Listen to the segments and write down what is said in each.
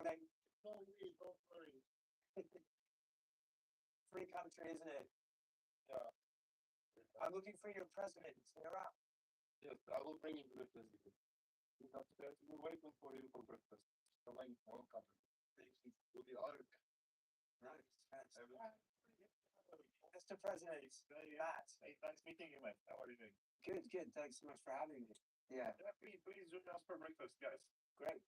morning. Don't worry, don't worry. Free country, isn't it? Yeah. I'm looking for your president. You're up. Yes, I will bring him to the president. We're waiting for you for breakfast. Coming, welcome. To the other. Nice. Everyone. Mr. President, Matt. Hey, nice meeting you, man. How are you doing? Good. Thanks so much for having me. Yeah, Yeah, please join us for breakfast, guys. great.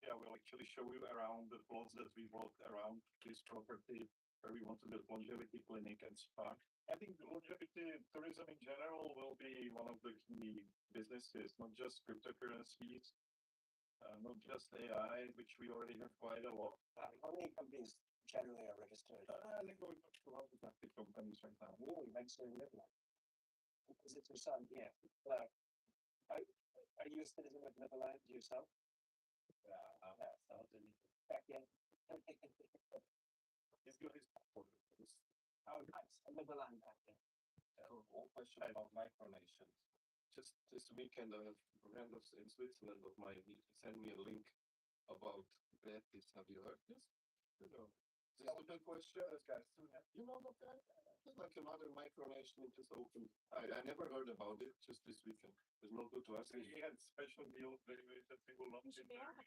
Yeah, we'll actually show you around the plots that we bought around this property where we want to build longevity clinic and spa. I think longevity tourism in general will be one of the key businesses, not just cryptocurrencies, not just AI, which we already have quite a lot. How many companies generally are registered? I think we've got 250 companies right now. Really, registered in Netherlands. Is it your son? Yeah. Are you a citizen of Netherlands yourself? Back in. He's got his passport. Oh, nice. A Netherlands back in. One question about micronations. Just this weekend, a friend of in Switzerland of mine, he sent me a link about Betis. Have you heard this? No. Just a good question. You know about that? It's like another micronation it just opened. I never heard about it just this weekend. It's not good to ask. He had special deals that we will not in there. But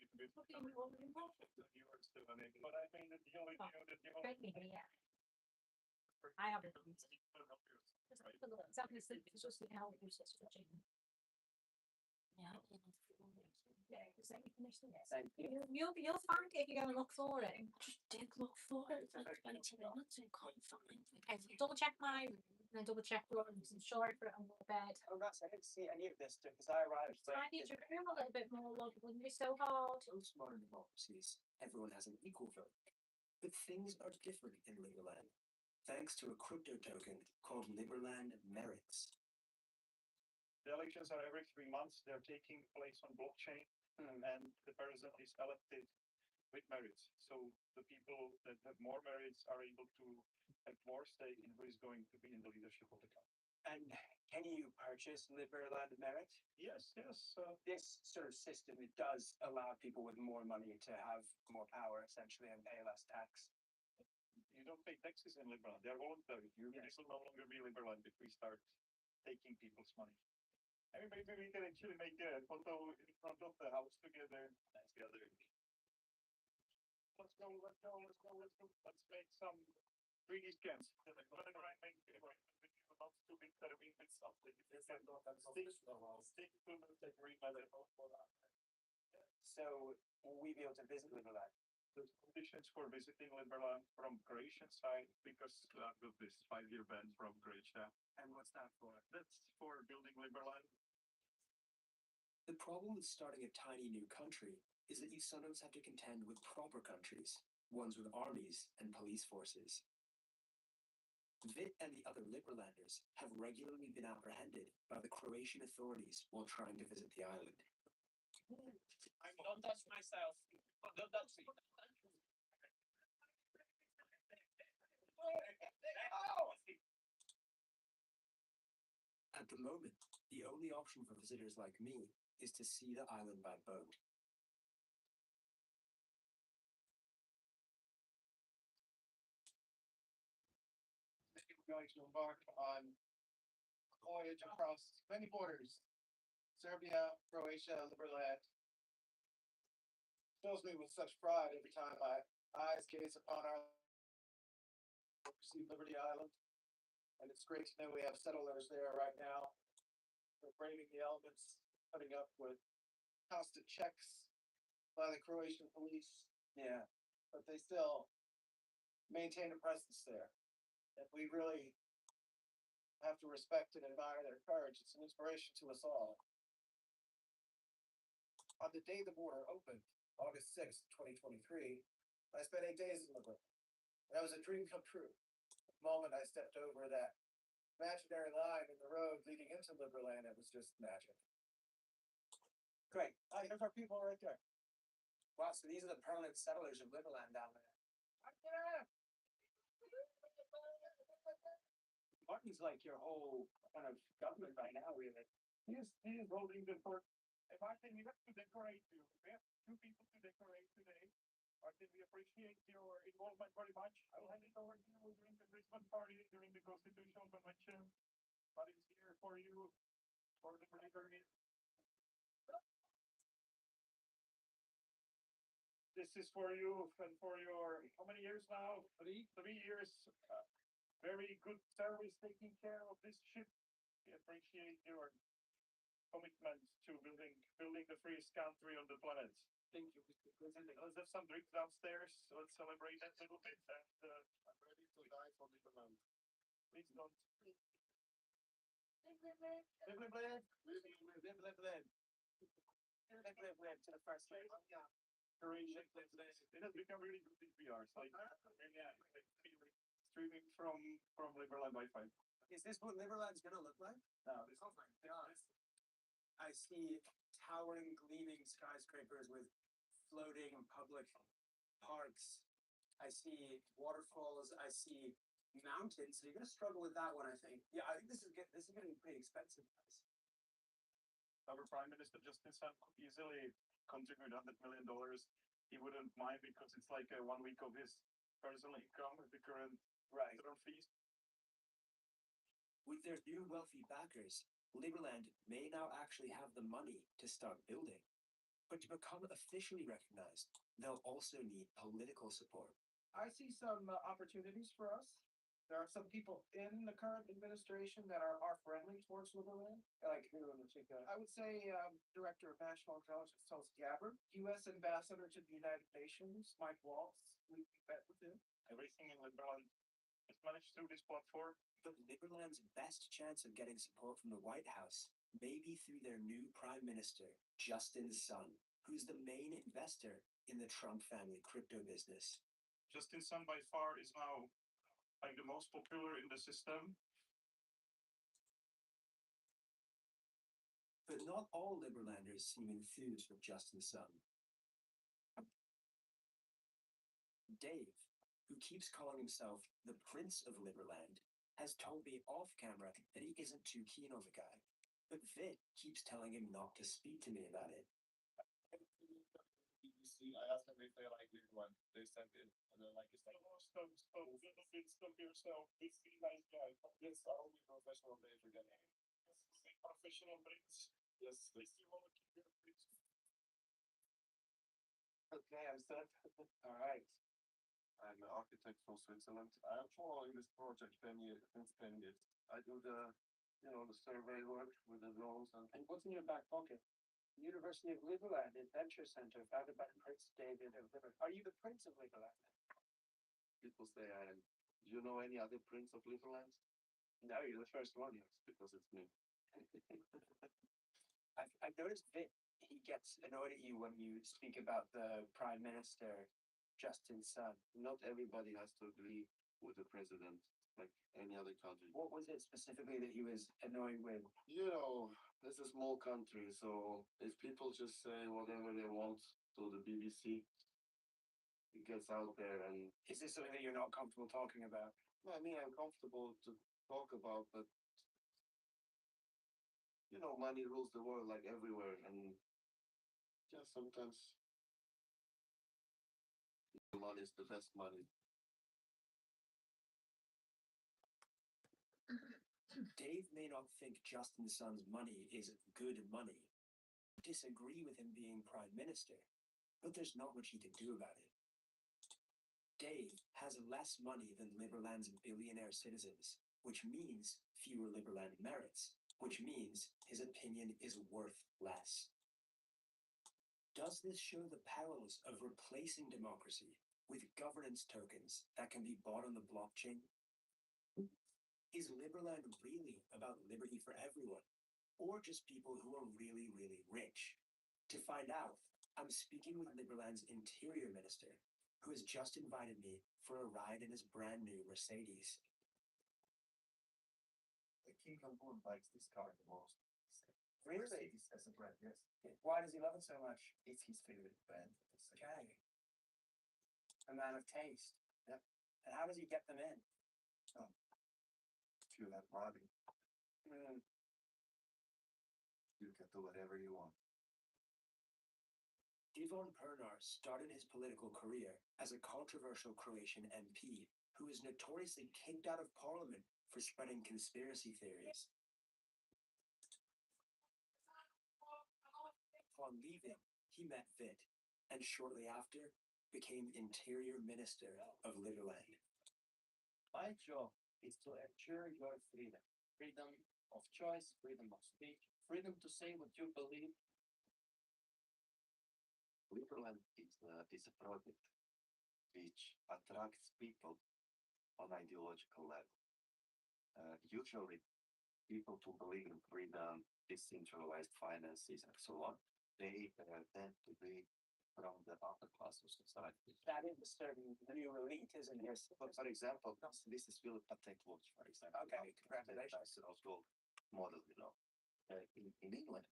I made a deal with you that you I haven't. right? Thank you. You'll find it if you go and look for it. I just did look for it for like 20 minutes and couldn't find it. Okay, so double check my room and then double check yours and sorry for it on the bed. Oh, Russ, I didn't see any of this because I arrived So I need your room a little bit more, love. It wouldn't be so hard. Most modern democracies, everyone has an equal vote. But things are different in Liberland, thanks to a crypto token called Liberland Merits. The elections are every 3 months. They're taking place on blockchain, and the president is elected with merits. So the people that have more merits are able to have more stake in who is going to be in the leadership of the country. And can you purchase Liberland Merit? Yes. This sort of system, it does allow people with more money to have more power, essentially, and pay less tax. You don't pay taxes in Liberland. They are voluntary. This will no longer be Liberland if we start taking people's money. I mean, maybe we can actually make a photo in front of the house together. Let's make some 3D scans. Not too big that we with something. Stick to the green letter. So will we be able to visit Liberland? The conditions for visiting Liberland from Croatian side, because I've got this 5-year ban from Croatia. And what's that for? That's for building Liberland. The problem with starting a tiny new country is that you sometimes have to contend with proper countries, ones with armies and police forces. Vit and the other Liberlanders have regularly been apprehended by the Croatian authorities while trying to visit the island. Don't touch myself. Don't touch me. At the moment, the only option for visitors like me is to see the island by boat. We're going to embark on a voyage across many borders. Serbia, Croatia, Liberland. Fills me with such pride every time my eyes gaze upon our Liberty Island. And it's great to know we have settlers there right now. They're braving the elements, putting up with constant checks by the Croatian police. Yeah. But they still maintain a presence there. And we really have to respect and admire their courage. It's an inspiration to us all. On the day the border opened, August 6th, 2023, I spent 8 days in Liberland. That was a dream come true. The moment I stepped over that imaginary line in the road leading into Liberland, it was just magic. Great. There's our people right there. Wow, so these are the permanent settlers of Liberland down there. Martin's like your whole kind of government right now, really. He is holding the fort. Hey Martin, we have to decorate you. We have two people to decorate today. Martin, we appreciate your involvement very much. I'll hand it over to you during the Christmas party, during the Constitutional Convention. Martin's here for you, for the bravery. This is for you and for your, how many years now? 3 years. Very good service taking care of this ship. We appreciate your commitment to building the freest country on the planet. Thank you, Mr. President. Let's have some drinks downstairs. Let's celebrate that a little bit. And I'm ready to die for Liberland. Please don't. Live, live, live, live, live, live, live, live. Live, live, live to the first place. Courageous. It has become really good DVRs. Like, yeah, like streaming from Liberland Wi-Fi. Is this what Liberland's gonna look like? No, this sounds like I see towering, gleaming skyscrapers with floating public parks. I see waterfalls. I see mountains. So you're gonna struggle with that one, I think. Yeah, I think this is gonna be pretty expensive, guys. our Prime Minister Justin Sun could easily contribute $100 million. He wouldn't mind because it's like 1 week of his personal income with the current term fees. With their new wealthy backers, Liberland may now actually have the money to start building. But to become officially recognized, they'll also need political support. I see some opportunities for us. There are some people in the current administration that are friendly towards Liberland. Like who in particular? I would say Director of National Intelligence Tulsi Gabbard, U.S. Ambassador to the United Nations, Mike Waltz. We met with him. Everything in Liberland is managed through this platform. But Liberland's best chance of getting support from the White House may be through their new Prime Minister, Justin Sun, who's the main investor in the Trump family crypto business. Justin Sun by far is now like the most popular in the system. But not all Liberlanders seem enthused with Justin Sun. Dave, who keeps calling himself the Prince of Liberland, has told me off camera that he isn't too keen on the guy. But Vit keeps telling him not to speak to me about it. BBC, I asked them if they like this one. They sent it, and they're like, it's like, stop yourself. This is nice guy. Yes, I'll be professional Dave again. Professional Brits. Yes, they still want to keep your Brits. Okay, I'm set. All right. I'm an architect from Switzerland. I'm following this project since 10 years. I do the survey work with the drones and What's in your back pocket? University of Liberland Adventure Center, founded by Prince David of Liberland. Are you the Prince of Liberland? people say I am. Do you know any other Prince of Liberland? No, you're the first one. Yes, because it's me. I've noticed that he gets annoyed at you when you speak about the Prime Minister, Justin Sun. Not everybody has to agree with the president, like any other country. What was it specifically that he was annoyed with? It's a small country, so if people just say whatever they want to the BBC, it gets out there. And Is this something that you're not comfortable talking about? I mean, I'm comfortable to talk about, but money rules the world like everywhere, and just sometimes money is the best money. Dave may not think Justin Sun's money is good money, disagree with him being Prime Minister, but there's not much he can do about it. Dave has less money than Liberland's billionaire citizens, which means fewer Liberland merits, which means his opinion is worth less. Does this show the perils of replacing democracy with governance tokens that can be bought on the blockchain? Is Liberland really about liberty for everyone, or just people who are really, really rich? To find out, I'm speaking with Liberland's Interior Minister, who has just invited me for a ride in his brand new Mercedes. The King Kong likes this car the most. Really? Mercedes as a brand, yes. Why does he love it so much? It's his favorite brand. Okay. A man of taste. Yep. And how does he get them in? If you have money, Mm, you can do whatever you want. Ivan Pernar started his political career as a controversial Croatian MP who was notoriously kicked out of parliament for spreading conspiracy theories. Upon leaving, he met Vid, and shortly after became Interior Minister of Liberland. My job is to ensure your freedom. Freedom of choice, freedom of speech, freedom to say what you believe. Liberland is a project which attracts people on ideological level. Usually, people who believe in freedom, decentralized finances, and so on, they tend to be from the upper class of society. That is a certain new elite, isn't it? Yes, but for example, this is Will Patek watch, for example. Okay, you know, congratulations. That's gold model, you know. In England,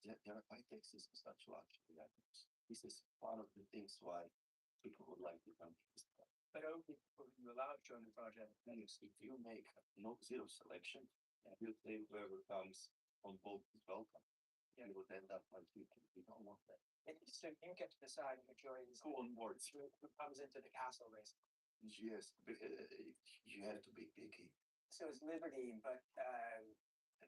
there are high taxes on such luxury items. This is one of the things why people would like to come to this country. But only people who allow to own the project. Yes, if you make no zero selection, and you say whoever comes on board is welcome, Yeah. you would end up like we don't want that. And so you get to decide the majorities Who on board? who comes into the castle, basically. Yes, but, you have to be picky. So it's liberty, but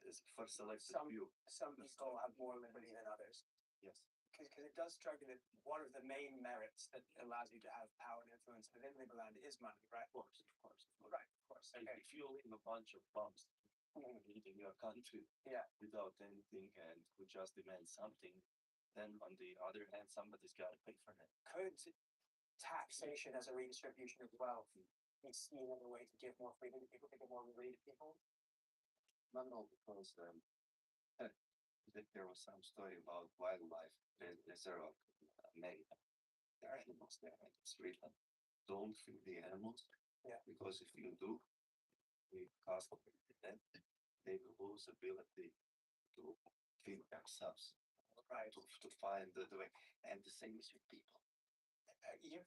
It's for selected Some- few. some people have more liberty than others. Yes. Because it does strike me that one of the main merits that allows you to have power and influence within Liberland is money, right? Of course, of course. Right, of course. And Okay. if you leave a bunch of bums Mhm. in your country Yeah. without anything and who just demand something, then on the other hand, somebody's got to pay for that. Could taxation as a redistribution of wealth be seen as a way to give more freedom to people, give more liberty to people? No, because there was some story about wildlife reserve of America. There are animals there, and it's written, don't feed the animals. Yeah. Because if you do, because of them, they will lose ability to feed themselves, Right. to find the way. And the same is with people.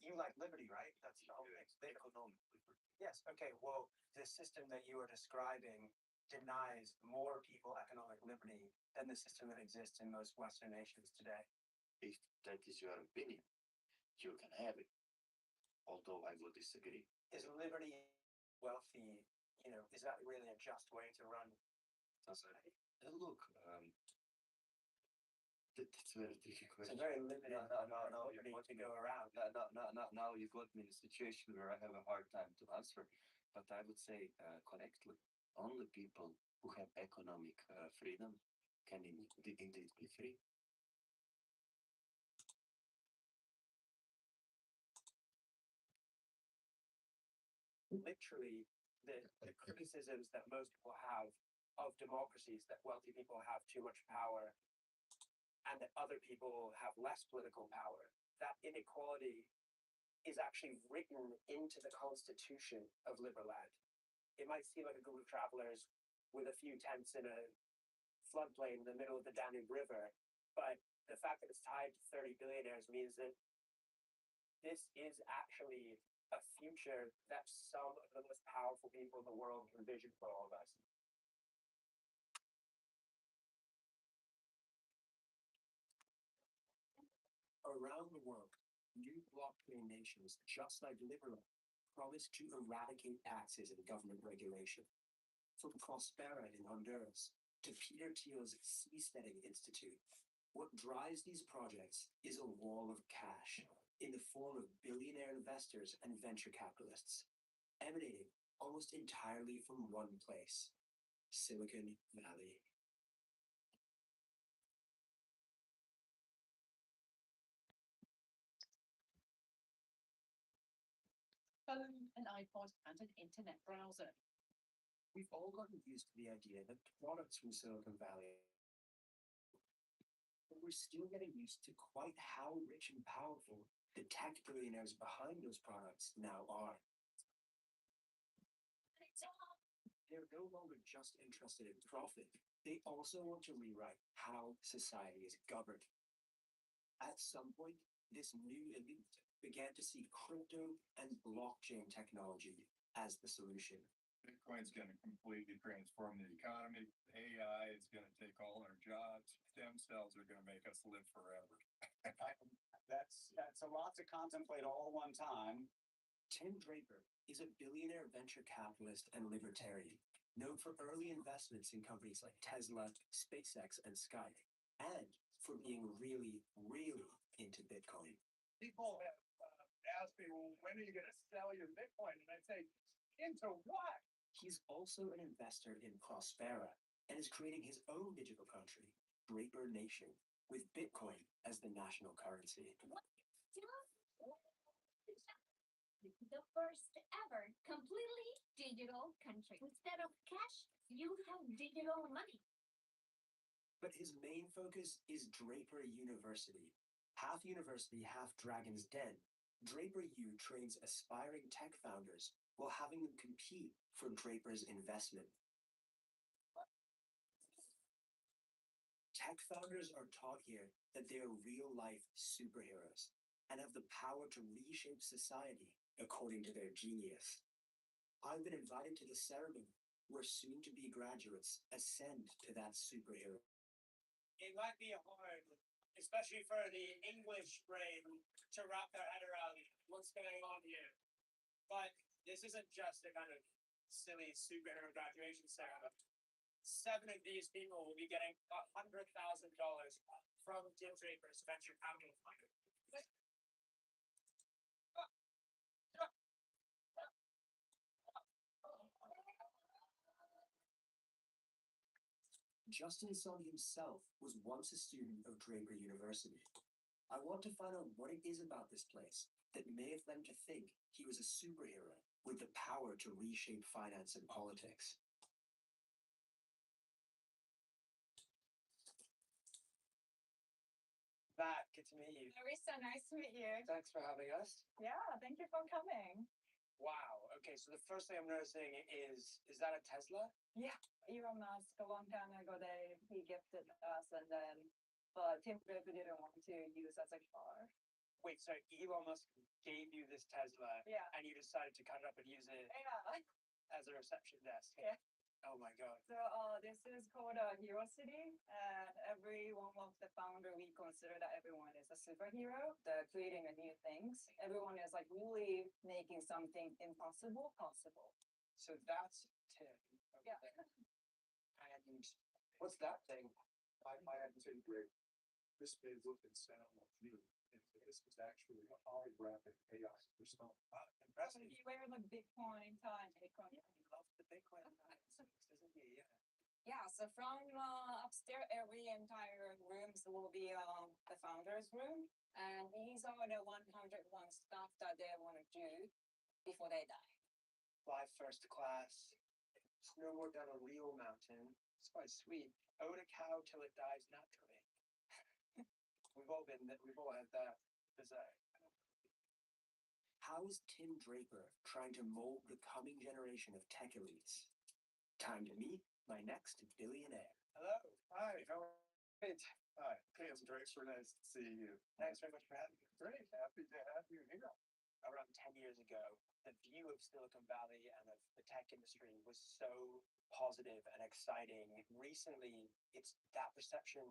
You like liberty, right? That's the whole thing. Economic liberty. Yes, okay, well, the system that you are describing denies more people economic liberty than the system that exists in most Western nations today. If that is your opinion, you can have it. Although I will disagree. Is liberty wealthy, is that really a just way to run society? Look, that's a very tricky It's question. a very limited No, you liberty put to me- go around. Now you got me in a situation where I have a hard time to answer, but I would say correctly, only people who have economic freedom can indeed be free. Literally, the criticisms that most people have of democracies, that wealthy people have too much power and that other people have less political power, that inequality is actually written into the constitution of Liberland. It might seem like a group of travelers with a few tents in a floodplain in the middle of the Danube River, but the fact that it's tied to 30 billionaires means that this is actually a future that some of the most powerful people in the world envision for all of us. Around the world, new blockchain nations, just like Liberland, promise to eradicate taxes and government regulation. From Prospera in Honduras to Peter Thiel's Seasteading Institute, what drives these projects is a wall of cash in the form of billionaire investors and venture capitalists, emanating almost entirely from one place, Silicon Valley. Phone, an iPod, and an internet browser. We've all gotten used to the idea that products from Silicon Valley, but we're still getting used to quite how rich and powerful the tech billionaires behind those products now are. They're no longer just interested in profit. They also want to rewrite how society is governed. At some point, this new elite began to see crypto and blockchain technology as the solution. Bitcoin's going to completely transform the economy. AI is going to take all our jobs. Stem cells are going to make us live forever. That's a lot to contemplate all at one time. Tim Draper is a billionaire venture capitalist and libertarian, known for early investments in companies like Tesla, SpaceX, and Skype, and for being really, really into Bitcoin. People have asked me, well, when are you going to sell your Bitcoin? And I say, into what? He's also an investor in Prospera and is creating his own digital country, Draper Nation, with Bitcoin as the national currency. The first ever completely digital country. Instead of cash, you have digital money. But his main focus is Draper University. Half university, half Dragon's Den, Draper U trains aspiring tech founders while having them compete for Draper's investment. Tech founders are taught here that they are real-life superheroes and have the power to reshape society according to their genius. I've been invited to the ceremony where soon-to-be graduates ascend to that superhero. It might be hard, especially for the English brain, to wrap their head around what's going on here. But this isn't just a kind of silly superhero graduation ceremony. 7 of these people will be getting $100,000 from Tim Draper's venture capital fund. Justin Sun himself was once a student of Draper University. I want to find out what it is about this place that may have led him to think he was a superhero with the power to reshape finance and politics. Matt, good to meet you. Very so nice to meet you. Thanks for having us. Yeah, thank you for coming. Wow. Okay, so the first thing I'm noticing is that a Tesla? Yeah, Elon Musk, a long time ago, he gifted us, and then, but Tim Draper didn't want to use as a car. Wait, so Elon Musk gave you this Tesla, Yeah. and you decided to cut it up and use it Yeah. as a reception desk? Yeah. Oh my god. So this is called a hero city, and every one of the founder, we consider that everyone is a superhero. They're creating a new things. Everyone is like really making something impossible possible. So that's Tim over Yeah. there. And what's that thing? I had to great. This may look and sound like new. And this is actually a holographic chaos crystal. Impressive. If you wear the Bitcoin time, Bitcoin. He loves the Bitcoin physics, doesn't he? Yeah. Yeah, so from upstairs, every entire rooms will be the founder's room, and these are the 101 stuff that they want to do before they die. Fly first class. Snowboard down a real mountain. It's quite sweet. Own a cow till it dies naturally. We've all had that desire. How is Tim Draper trying to mold the coming generation of tech elites? Time to meet my next billionaire. Hello. Hi, how are you? Hi, Tim Draper, nice to see you. Thanks very much for having me. Great, happy to have you here. Around 10 years ago, the view of Silicon Valley and of the tech industry was so positive and exciting. Recently, it's that perception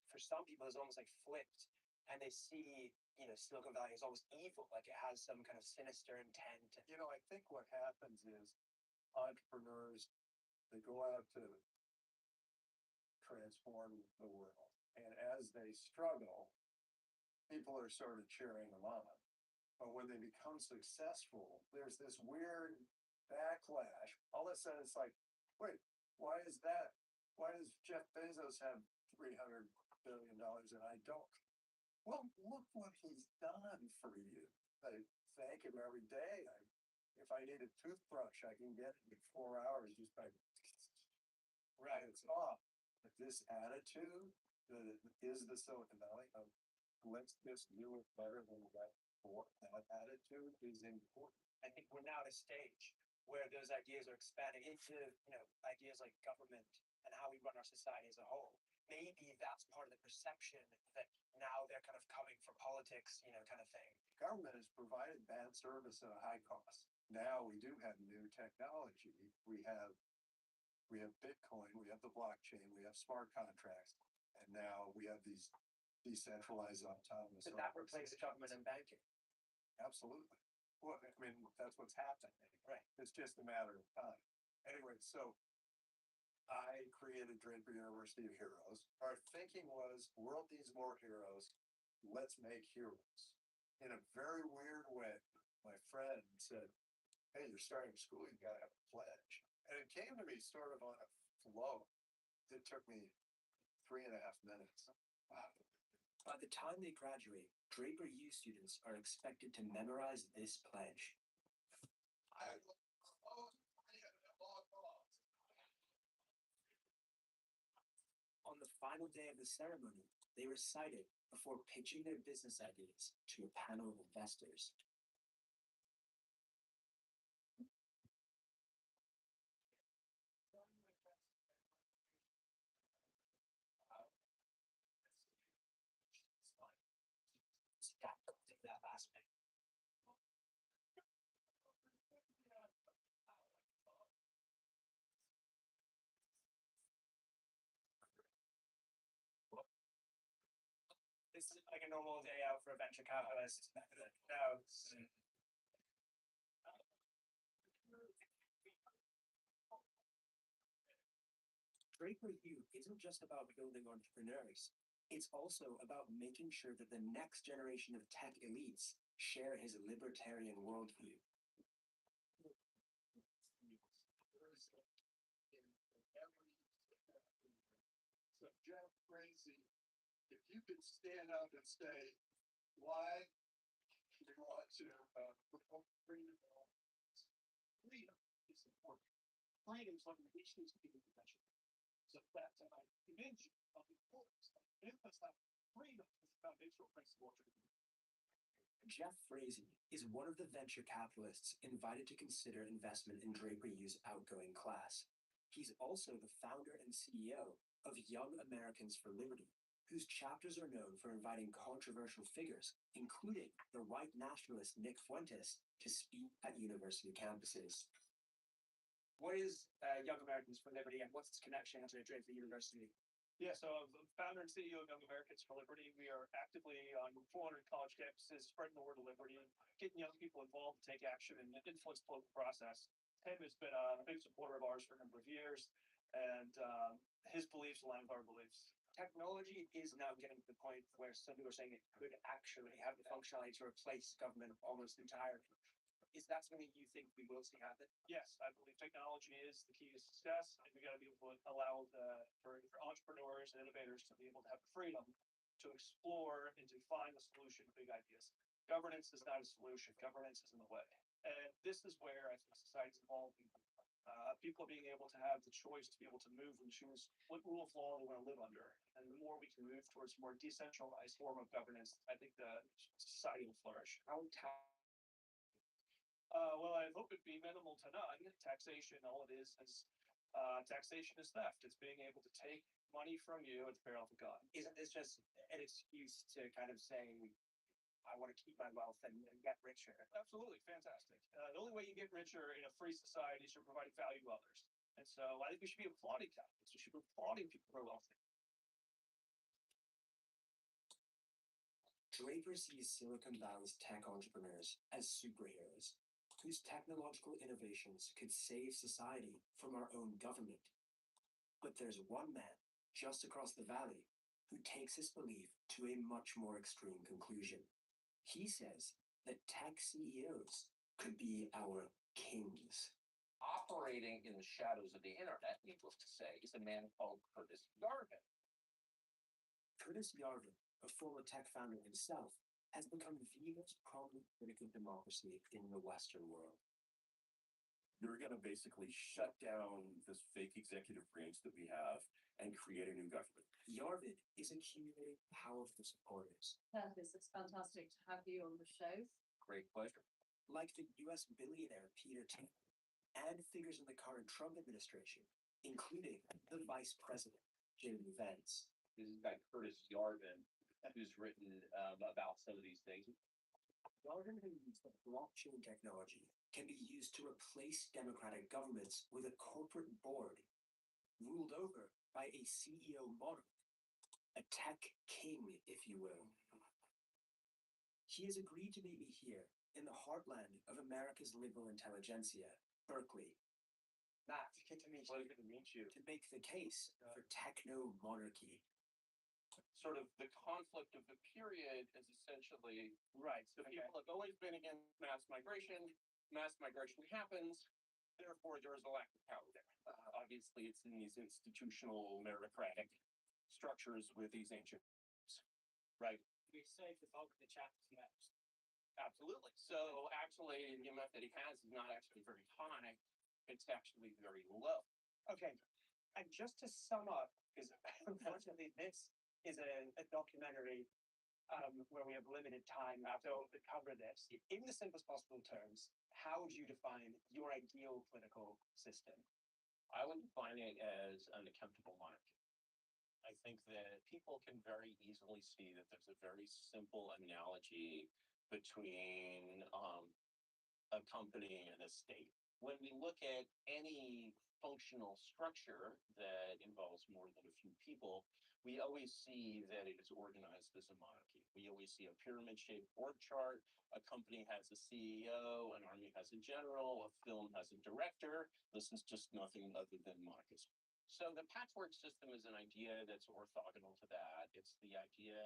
for some people is almost like flipped, and they see, Silicon Valley is almost evil, like it has some kind of sinister intent. I think what happens is entrepreneurs, they go out to transform the world. And as they struggle, people are sort of cheering them on. But when they become successful, there's this weird backlash. All of a sudden, it's like, wait, why is that? Why does Jeff Bezos have $300 billion and I don't? Well, look what he's done for you. I thank him every day. If I need a toothbrush, I can get it in 4 hours just by Right. it's off. But this attitude that is the Silicon Valley of let's just do it better than the guy before. That attitude is important. I think we're now at a stage where those ideas are expanding into, ideas like government and how we run our society as a whole. Maybe that's part of the perception that now they're kind of coming for politics, kind of thing. Government has provided bad service at a high cost. Now we do have new technology. We have Bitcoin, we have the blockchain, we have smart contracts, and now we have these decentralized, autonomous. But that replaces government and banking. Absolutely. Well, I mean, that's what's happening. Right. It's just a matter of time. Anyway, so I created Draper University of Heroes. Our thinking was, world needs more heroes. Let's make heroes. In a very weird way, my friend said, hey, you're starting school, you gotta have a pledge. And it came to me sort of on a flow. It took me 3.5 minutes. Wow. By the time they graduate, Draper U students are expected to memorize this pledge. On the final day of the ceremony, they recite it before pitching their business ideas to a panel of investors. That aspect. This is like a normal day out for a venture capitalist. No. Draper U isn't just about building entrepreneurs. It's also about making sure that the next generation of tech elites share his libertarian worldview. So Jeff Crazy, if you could stand up and say, why we want to promote freedom, freedom is important. Freedom is what each needs to be in possession. So that's a dimension of importance. Emphasize freedom as a foundational principle. Jeff Frazee is one of the venture capitalists invited to consider investment in Draper U's outgoing class. He's also the founder and CEO of Young Americans for Liberty, whose chapters are known for inviting controversial figures, including the white nationalist Nick Fuentes, to speak at university campuses. What is Young Americans for Liberty, and what's its connection to Draper University? Yeah, so I'm the founder and CEO of Young Americans for Liberty. We are actively on 400 college campuses, spreading the word of liberty, getting young people involved to take action and influence the political process. Tim has been a big supporter of ours for a number of years, and his beliefs align with our beliefs. Technology is now getting to the point where some people are saying it could actually have the functionality to replace government almost entirely. Is that something you think we will see happen? Yes, I believe technology is the key to success, and we got to be able to allow for entrepreneurs and innovators to be able to have the freedom to explore and to find a solution to big ideas. Governance is not a solution. Governance is in the way. And this is where I think society's evolving. People being able to have the choice to be able to move and choose what rule of law they want to live under. And the more we can move towards a more decentralized form of governance, I think the society will flourish. Well, I hope it'd be minimal to none. Taxation, all it is taxation is theft. It's being able to take money from you at the peril of God. Isn't this just an excuse to kind of say, I want to keep my wealth and get richer? Absolutely, fantastic. The only way you get richer in a free society is you're providing value to others. And so I think we should be applauding capitalists. We should be applauding people who are wealthy. Draper sees Silicon Valley's tech entrepreneurs as superheroes, whose technological innovations could save society from our own government. But there's one man just across the valley who takes his belief to a much more extreme conclusion. He says that tech CEOs could be our kings. Operating in the shadows of the internet, needless to say, is a man called Curtis Yarvin. Curtis Yarvin, a former tech founder himself, has become the most prominent critic of democracy in the Western world. You're going to basically shut down this fake executive branch that we have and create a new government. Yarvin is accumulating powerful supporters. Curtis, it's fantastic to have you on the show. Great pleasure. Like the US billionaire Peter Thiel, and figures in the current Trump administration, including the Vice President, J.D. Vance. This is guy Curtis Yarvin, who's written about some of these things. Yarvin believes that blockchain technology can be used to replace democratic governments with a corporate board ruled over by a CEO model. a tech king, if you will. He has agreed to meet me here in the heartland of America's liberal intelligentsia, Berkeley. Matt, good to meet you. Pleasure to meet you. To make the case for techno-monarchy. Sort of the conflict of the period is essentially Right. the people have always been against mass migration. Mass migration happens, therefore there is a lack of power there. Obviously, it's in these institutional meritocratic structures with these ancient, right? We saved the bulk of the chapters next. Absolutely. So actually, the amount that he has is not actually very high. It's actually very low. Okay, and just to sum up, because unfortunately this is a documentary where we have limited time to cover this. In the simplest possible terms, how would you define your ideal political system? I would define it as an accountable monarchy. I think that people can very easily see that there's a very simple analogy between a company and a state. When we look at any functional structure that involves more than a few people, we always see that it is organized as a monarchy. We always see a pyramid-shaped org chart. A company has a CEO, an army has a general, a film has a director. This is just nothing other than monarchism. So the patchwork system is an idea that's orthogonal to that. It's the idea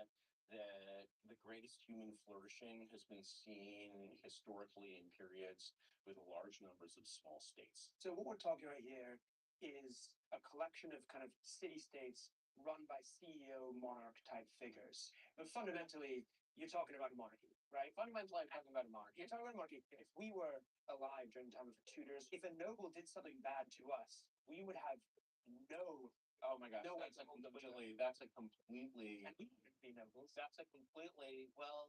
that the greatest human flourishing has been seen historically in periods with large numbers of small states. So what we're talking about here is a collection of kind of city-states run by CEO monarch type figures. But fundamentally, you're talking about a monarchy, right? Fundamentally, I'm talking about a monarchy. You're talking about a monarchy. If we were alive during the time of the Tudors, if a noble did something bad to us, we would have no. Oh my gosh, No, that's a completely, that's a completely, And we wouldn't be nobles. that's a completely, well,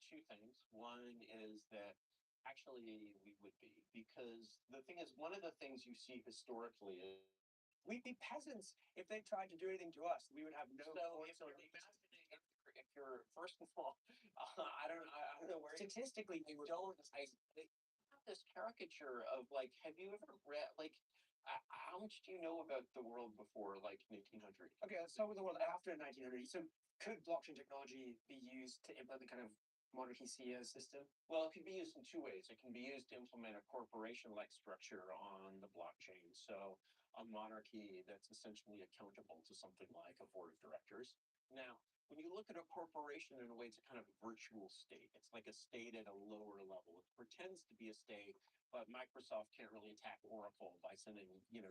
two things. One is that actually we would be, because the thing is, one of the things you see historically is, We'd be peasants if they tried to do anything to us. We would have no so voice or if you're, first of all, I don't know where. statistically we would. I have this caricature of like, have you ever read, like, how much do you know about the world before like 1900? Okay, let's start with the world after 1900. So could blockchain technology be used to implement the kind of monarchy CEO system? Well, it can be used in two ways. It can be used to implement a corporation-like structure on the blockchain. So a monarchy that's essentially accountable to something like a board of directors. Now, when you look at a corporation in a way, it's a kind of virtual state. It's like a state at a lower level. It pretends to be a state, but Microsoft can't really attack Oracle by sending,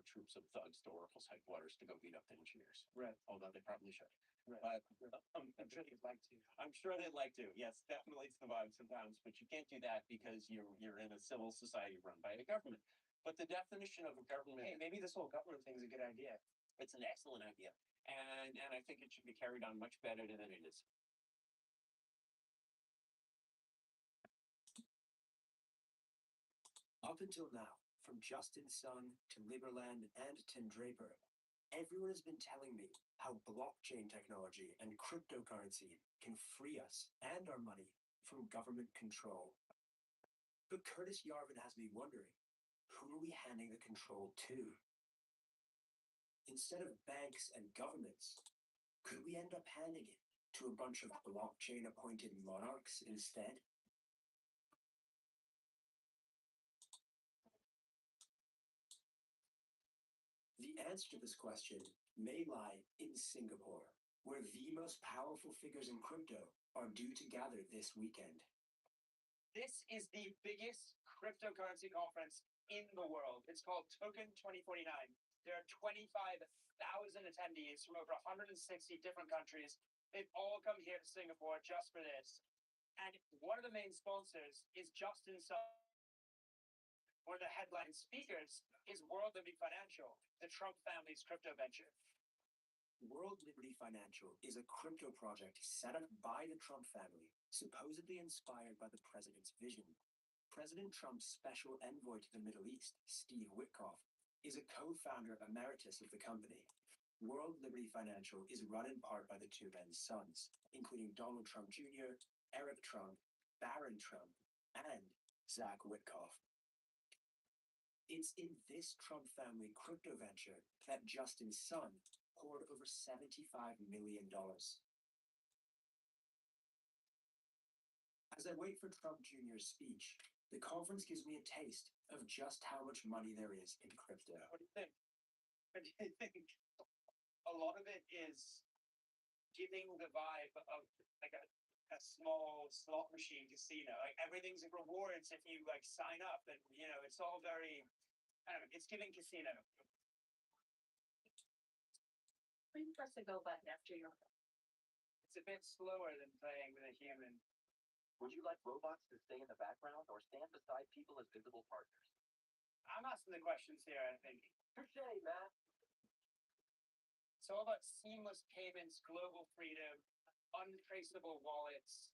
troops of thugs to Oracle's headquarters to go beat up the engineers. Right. Although they probably should. Right. But I'm sure they'd like to. I'm sure they'd like to. Yes, definitely it's the vibe sometimes, but you can't do that because you're in a civil society run by a government. But the definition of a government, Hey, maybe this whole government thing is a good idea. it's an excellent idea. And I think it should be carried on much better than it is. Up until now, from Justin Sun to Liberland and Tim Draper, everyone has been telling me how blockchain technology and cryptocurrency can free us and our money from government control. But Curtis Yarvin has me wondering, who are we handing the control to? Instead of banks and governments, could we end up handing it to a bunch of blockchain-appointed monarchs instead? The answer to this question may lie in Singapore, where the most powerful figures in crypto are due to gather this weekend. This is the biggest cryptocurrency conference in the world. It's called Token 2049. There are 25,000 attendees from over 160 different countries. They've all come here to Singapore just for this. And one of the main sponsors is Justin Sun. One of the headline speakers is World Liberty Financial, the Trump family's crypto venture. World Liberty Financial is a crypto project set up by the Trump family, supposedly inspired by the president's vision. President Trump's special envoy to the Middle East, Steve Witkoff, is a co-founder emeritus of the company. World Liberty Financial is run in part by the two men's sons, including Donald Trump Jr., Eric Trump, Barron Trump, and Zach Witkoff. It's in this Trump family crypto venture that Justin Sun, poured over $75 million. As I wait for Trump Jr.'s speech, the conference gives me a taste of just how much money there is in crypto. What do you think? What do you think? A lot of it is giving the vibe of like a small slot machine casino. Like everything's rewards if you like sign up, and you know it's all very. I don't know. It's giving casino. Please press the go button after you're. It's a bit slower than playing with a human. Would you like robots to stay in the background or stand beside people as visible partners? I'm asking the questions here. I think Touche, Matt. it's all about seamless payments, global freedom, untraceable wallets.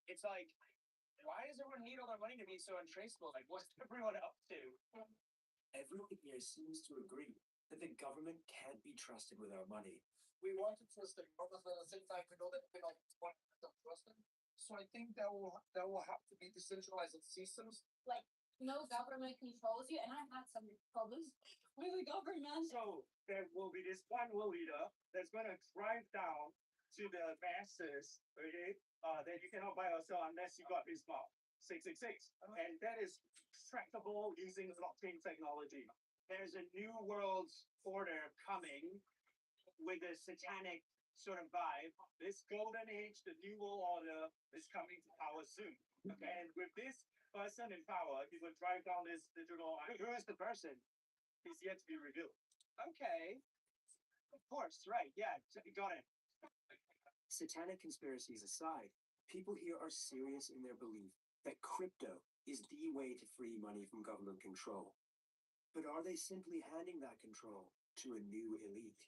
It's like, why does everyone need all their money to be so untraceable? Like, what's everyone up to? Everyone here seems to agree that the government can't be trusted with our money. We want to trust the government, but at the same time, we know that we don't want to trust them. So I think that will have to be decentralized systems. Like, no government controls you, and I've had some problems with the government. So there will be this one world leader that's gonna drive down to the masses, okay? That you cannot buy or sell unless you got this mark, 666. And that is trackable using blockchain technology. There's a new world order coming with a satanic sort of vibe. This golden age, the new world order is coming to power soon. Okay, and with this person in power, he will drive down this digital. Who is the person? He's yet to be revealed. Okay. Of course, right. Yeah, got it. Satanic conspiracies aside, people here are serious in their belief that crypto is the way to free money from government control. But are they simply handing that control to a new elite?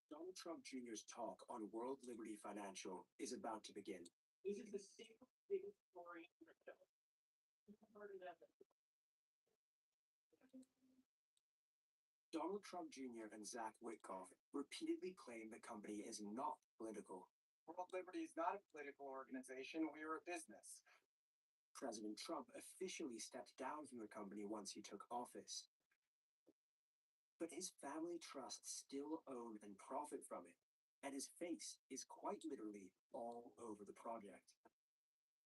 Donald Trump Jr.'s talk on World Liberty Financial is about to begin. This is the single biggest story in crypto. Donald Trump Jr. and Zach Witkoff repeatedly claim the company is not political. World Liberty is not a political organization. We are a business. President Trump officially stepped down from the company once he took office. But his family trusts still own and profit from it, and his face is quite literally all over the project.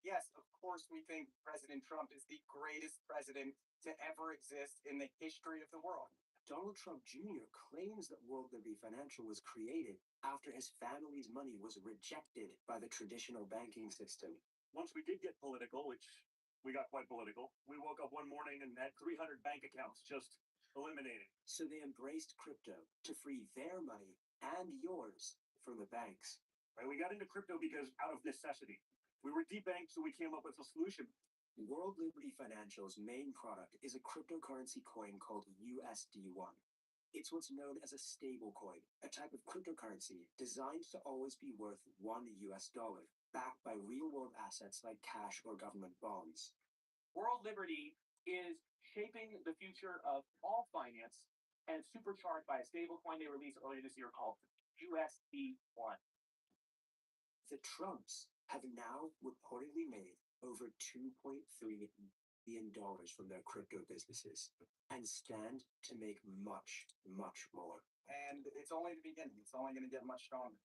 Yes, of course, we think President Trump is the greatest president to ever exist in the history of the world. Donald Trump Jr. claims that World Liberty Financial was created after his family's money was rejected by the traditional banking system. Once we did get political, which we got quite political, we woke up one morning and had 300 bank accounts just eliminated. So they embraced crypto to free their money and yours from the banks. Right? We got into crypto because out of necessity. We were debanked, so we came up with a solution. World Liberty Financial's main product is a cryptocurrency coin called USD1. It's what's known as a stable coin, a type of cryptocurrency designed to always be worth $1, backed by real-world assets like cash or government bonds. World Liberty is shaping the future of all finance and it's supercharged by a stablecoin they released earlier this year called USD1. The Trumps have now reportedly made over $2.3 billion from their crypto businesses and stand to make much, much more. And it's only the beginning. It's only going to get much stronger.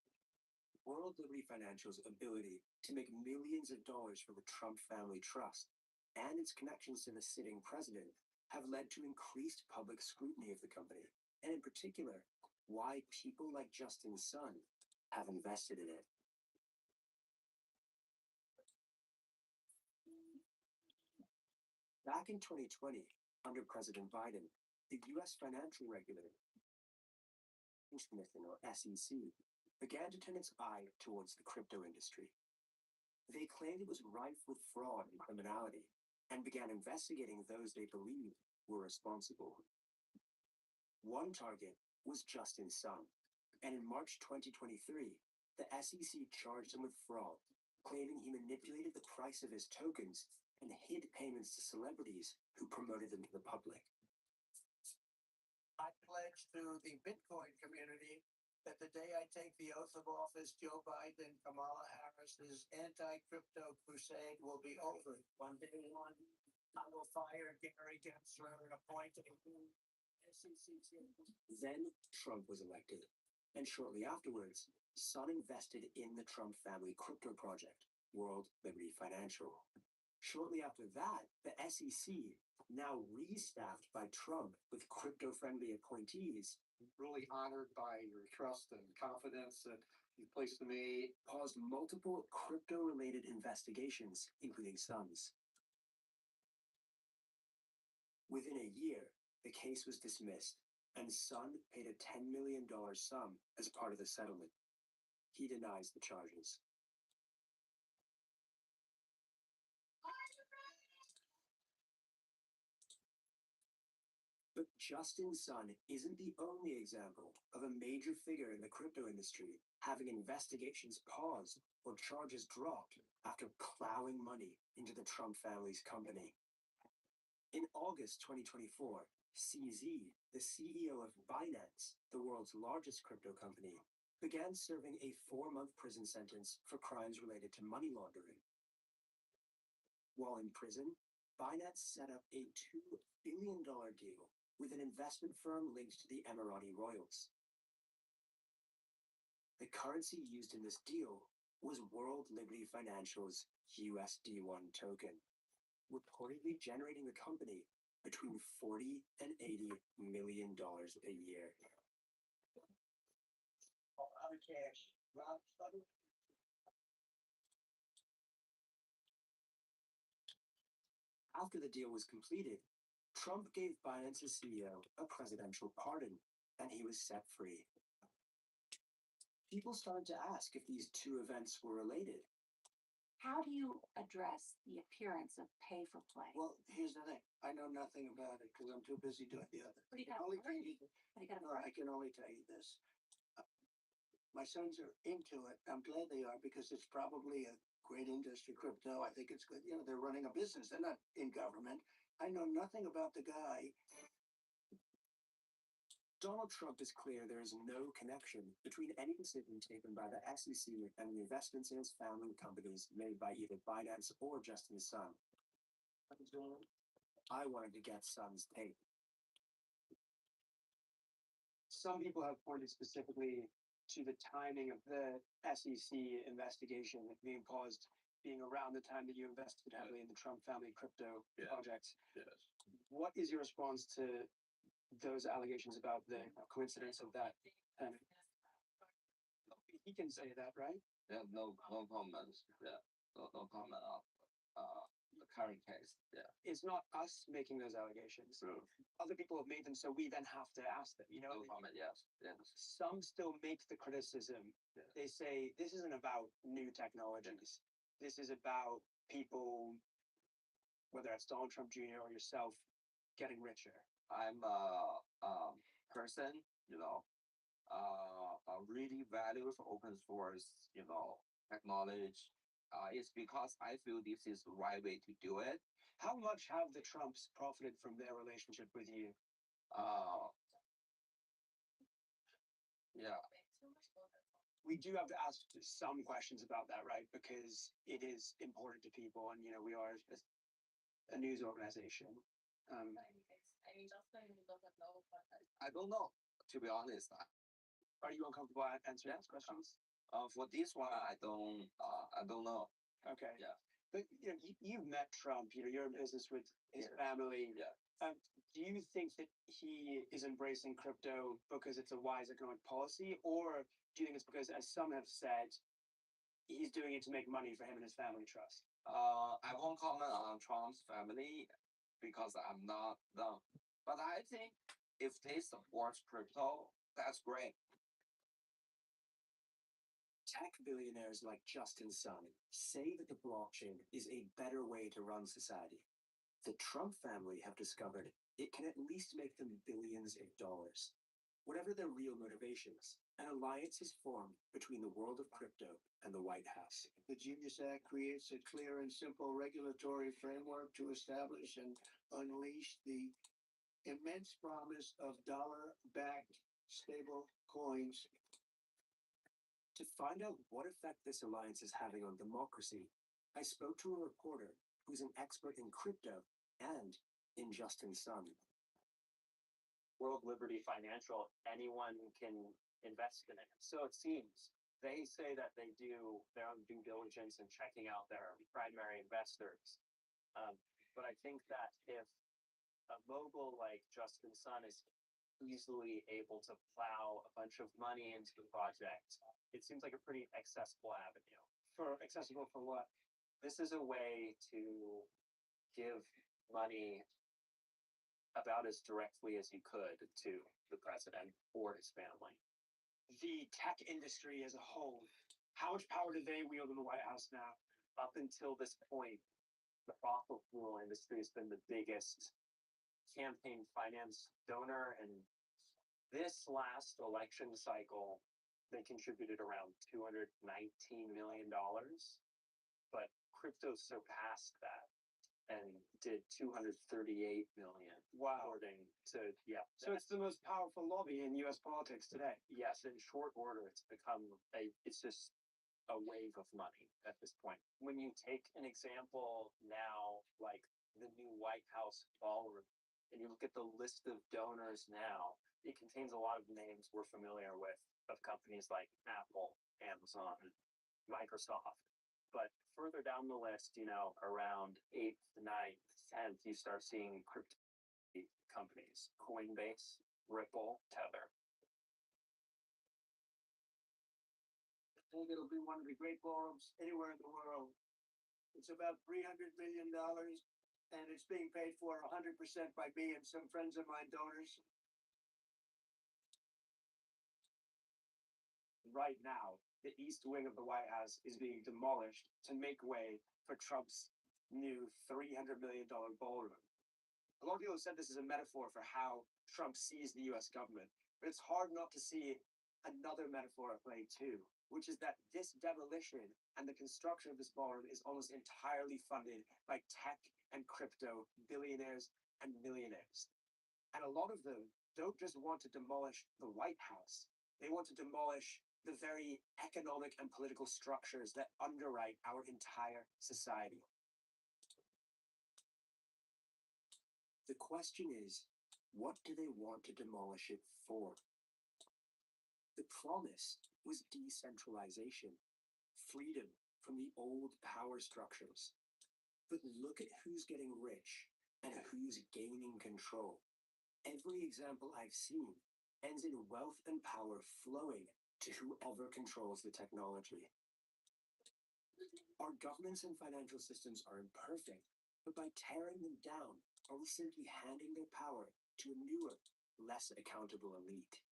World Liberty Financial's ability to make millions of dollars for the Trump family trust and its connections to the sitting president have led to increased public scrutiny of the company, and in particular, why people like Justin Sun have invested in it. Back in 2020, under President Biden, the U.S. financial regulator, or SEC, began to turn its eye towards the crypto industry. They claimed it was rife with fraud and criminality, and began investigating those they believed were responsible. One target was Justin Sun, and in March 2023, the SEC charged him with fraud, claiming he manipulated the price of his tokens and hid payments to celebrities who promoted them to the public. I pledge to the Bitcoin community that the day I take the oath of office, Joe Biden, Kamala Harris's anti-crypto crusade will be over. One day, one I will fire Gary Gensler and appoint a new SEC chairman. Then Trump was elected, and shortly afterwards, Sun invested in the Trump family crypto project, World Liberty Financial. Shortly after that, the SEC, now restaffed by Trump with crypto-friendly appointees, Really honored by your trust and confidence that you placed in me. paused multiple crypto-related investigations, including Sun's. Within a year, the case was dismissed, and Sun paid a $10 million sum as part of the settlement. He denies the charges. But Justin Sun isn't the only example of a major figure in the crypto industry having investigations paused or charges dropped after plowing money into the Trump family's company. In August 2024, CZ, the CEO of Binance, the world's largest crypto company, began serving a 4-month prison sentence for crimes related to money laundering. While in prison, Binance set up a $2 billion deal with an investment firm linked to the Emirati royals. The currency used in this deal was World Liberty Financial's USD1 token, reportedly generating the company between $40 and $80 million a year. After the deal was completed, Trump gave Binance's CEO a presidential pardon, and he was set free. People started to ask if these two events were related. How do you address the appearance of pay for play? Well, here's the thing. I know nothing about it because I'm too busy doing the other. But you I got can only tell you, a I can only tell you this. My sons are into it. I'm glad they are because it's probably a great industry, crypto. I think it's good. You know, they're running a business. They're not in government. I know nothing about the guy. Donald Trump is clear there is no connection between any decision taken by the SEC and the investments in his family companies made by either Binance or Justin Sun. I wanted to get Sun's take. Some people have pointed specifically to the timing of the SEC investigation being paused, being around the time that you invested heavily in the Trump family crypto projects. Yes. What is your response to those allegations about the coincidence of that timing? He can say that, right? Yeah, no comments. Yeah, no comment on the current case. Yeah. It's not us making those allegations. True. Other people have made them, so we then have to ask them. You know, No comment. Yes. Yes. some still make the criticism. Yes. They say this isn't about new technologies. This is about people, whether it's Donald Trump Jr. or yourself, getting richer. I'm a person, you know, really values open source, you know, technology. It's because I feel this is the right way to do it. How much have the Trumps profited from their relationship with you? Yeah. We do have to ask some questions about that, right? Because it is important to people, and you know, we are a news organization. I don't know, to be honest. Are you uncomfortable answering these questions? For this one, I don't know. Okay. Yeah. But you know, you've met Trump. You know, you're in business with his family. Yeah. Do you think that he is embracing crypto because it's a wise economic policy, or do you think it's because, as some have said, he's doing it to make money for him and his family trust? I won't comment on Trump's family because I'm not them. But I think if they support crypto, that's great. Tech billionaires like Justin Sun say that the blockchain is a better way to run society. The Trump family have discovered it can at least make them billions of dollars. Whatever their real motivations, an alliance is formed between the world of crypto and the White House. The Genius Act creates a clear and simple regulatory framework to establish and unleash the immense promise of dollar-backed stable coins. To find out what effect this alliance is having on democracy, I spoke to a reporter who's an expert in crypto and in Justin Sun. World Liberty Financial, anyone can invest in it. So it seems they say that they do their own due diligence in checking out their primary investors. But I think that if a mogul like Justin Sun is easily able to plow a bunch of money into the project, it seems like a pretty accessible avenue. Accessible for what? This is a way to give money about as directly as he could to the president or his family. The tech industry as a whole, how much power do they wield in the White House now? Up until this point, the fossil fuel industry has been the biggest campaign finance donor, and this last election cycle, they contributed around $219 million, but crypto surpassed that and did 238 million. Wow. According to, So it's the most powerful lobby in US politics today. Yes, in short order, it's just a wave of money at this point. When you take an example now, like the new White House ballroom, and you look at the list of donors now, it contains a lot of names we're familiar with of companies like Apple, Amazon, Microsoft. But further down the list, around 8th, 9th, 10th, you start seeing crypto companies, Coinbase, Ripple, Tether. I think it'll be one of the great ballrooms anywhere in the world. It's about $300 million, and it's being paid for 100% by me and some friends of mine, donors. Right now, the east wing of the White House is being demolished to make way for Trump's new $300 million ballroom. A lot of people have said this is a metaphor for how Trump sees the US government, but it's hard not to see another metaphor at play too, which is that this demolition and the construction of this ballroom is almost entirely funded by tech and crypto billionaires and millionaires. And a lot of them don't just want to demolish the White House, they want to demolish the very economic and political structures that underwrite our entire society. The question is, what do they want to demolish it for? The promise was decentralization, freedom from the old power structures. But look at who's getting rich and who's gaining control. Every example I've seen ends in wealth and power flowing to whoever controls the technology. Our governments and financial systems are imperfect, but by tearing them down, are we simply handing their power to a newer, less accountable elite?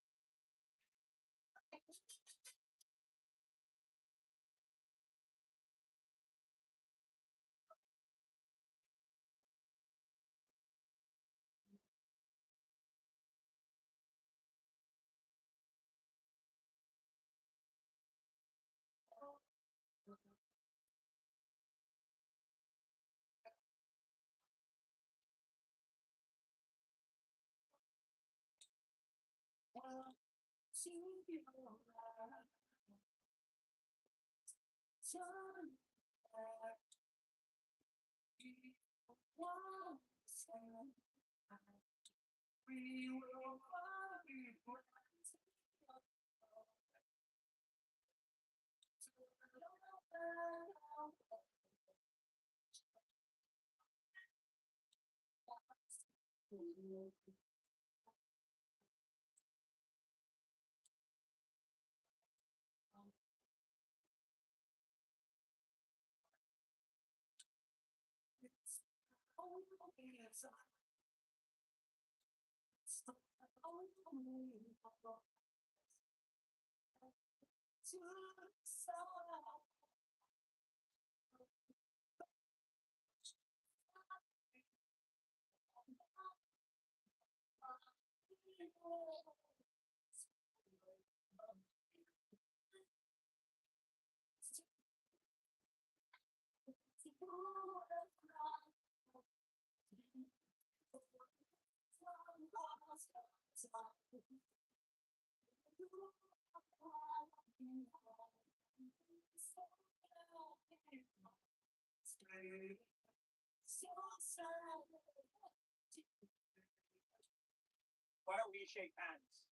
Why don't we shake hands?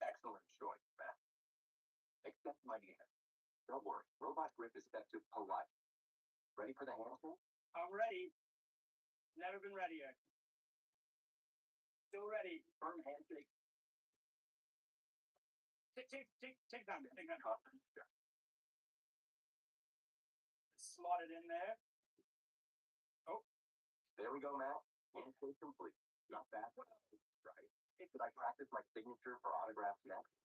Excellent choice, Matt. Accept my hand. Don't worry, robot grip is set to polite. Ready for the handshake? I'm ready. Never been readier. Still ready. Firm handshake. Take that. Take that. Sure. Slot it in there. Oh, there we go, Matt. Handshake complete. Not bad. Right. Did I practice my signature for autographs next?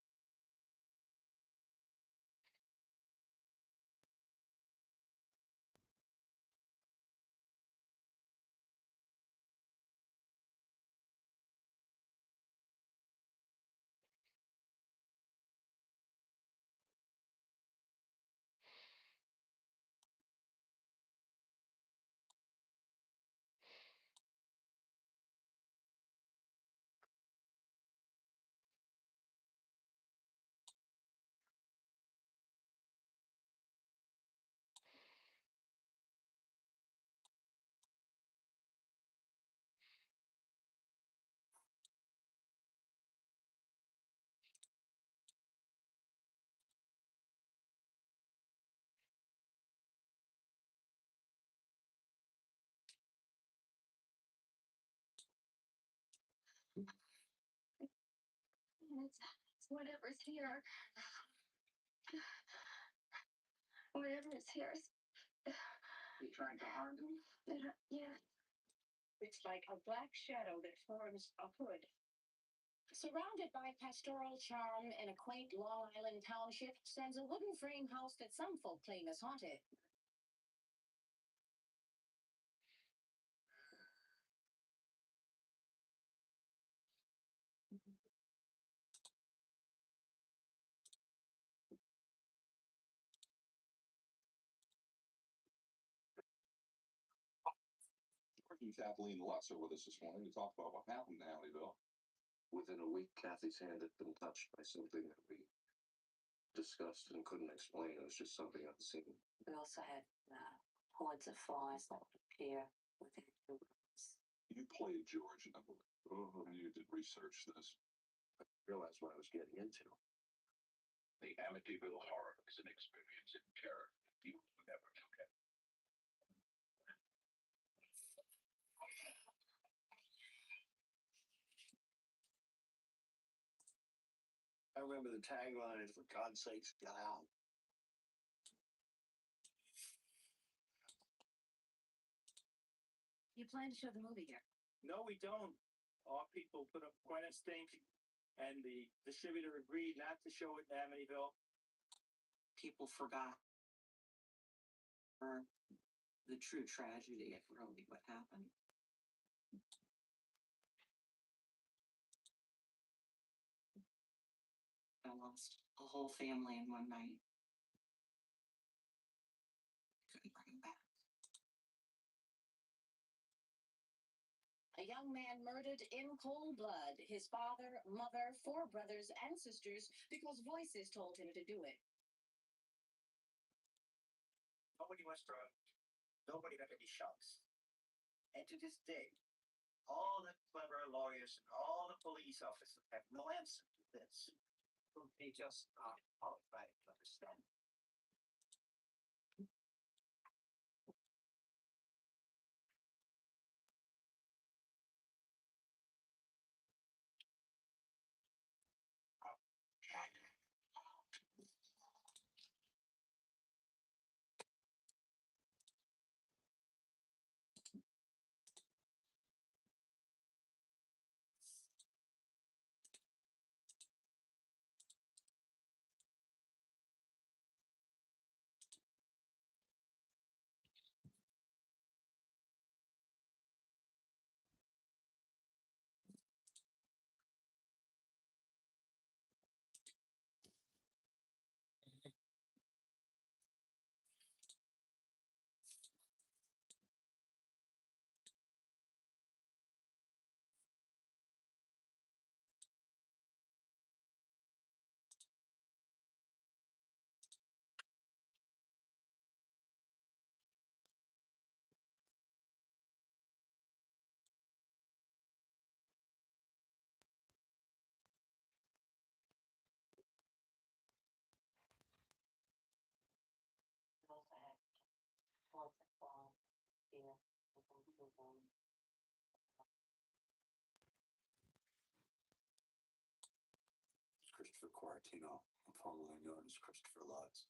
It's whatever's here. Whatever is here is. You trying to harm them? Yeah. It's like a black shadow that forms a hood. Surrounded by pastoral charm and a quaint Long Island township stands a wooden frame house that some folk claim is haunted. Kathleen Lutz are with us this morning to talk about what happened in Alleyville. Within a week, Kathy's hand had been touched by something that we discussed and couldn't explain. It was just something unseen. We also had hordes of flies that would appear within the rooms. You played George, I believe. You did research this. I realized what I was getting into. The Amityville horror is an experience in terror you never forget. I remember the tagline is, "For God's sakes, get out." You plan to show the movie here? No, we don't. Our people put up quite a stink, and the distributor agreed not to show it in Amityville. People forgot the true tragedy of really what happened. I lost a whole family in one night. Couldn't bring them back. A young man murdered in cold blood. His father, mother, 4 brothers, and sisters because voices told him to do it. Nobody was drugged. Nobody got any shocks. And to this day, all the clever lawyers and all the police officers have no answer to this. They just are qualified to understand. Latino, formerly known as Christopher Lutz.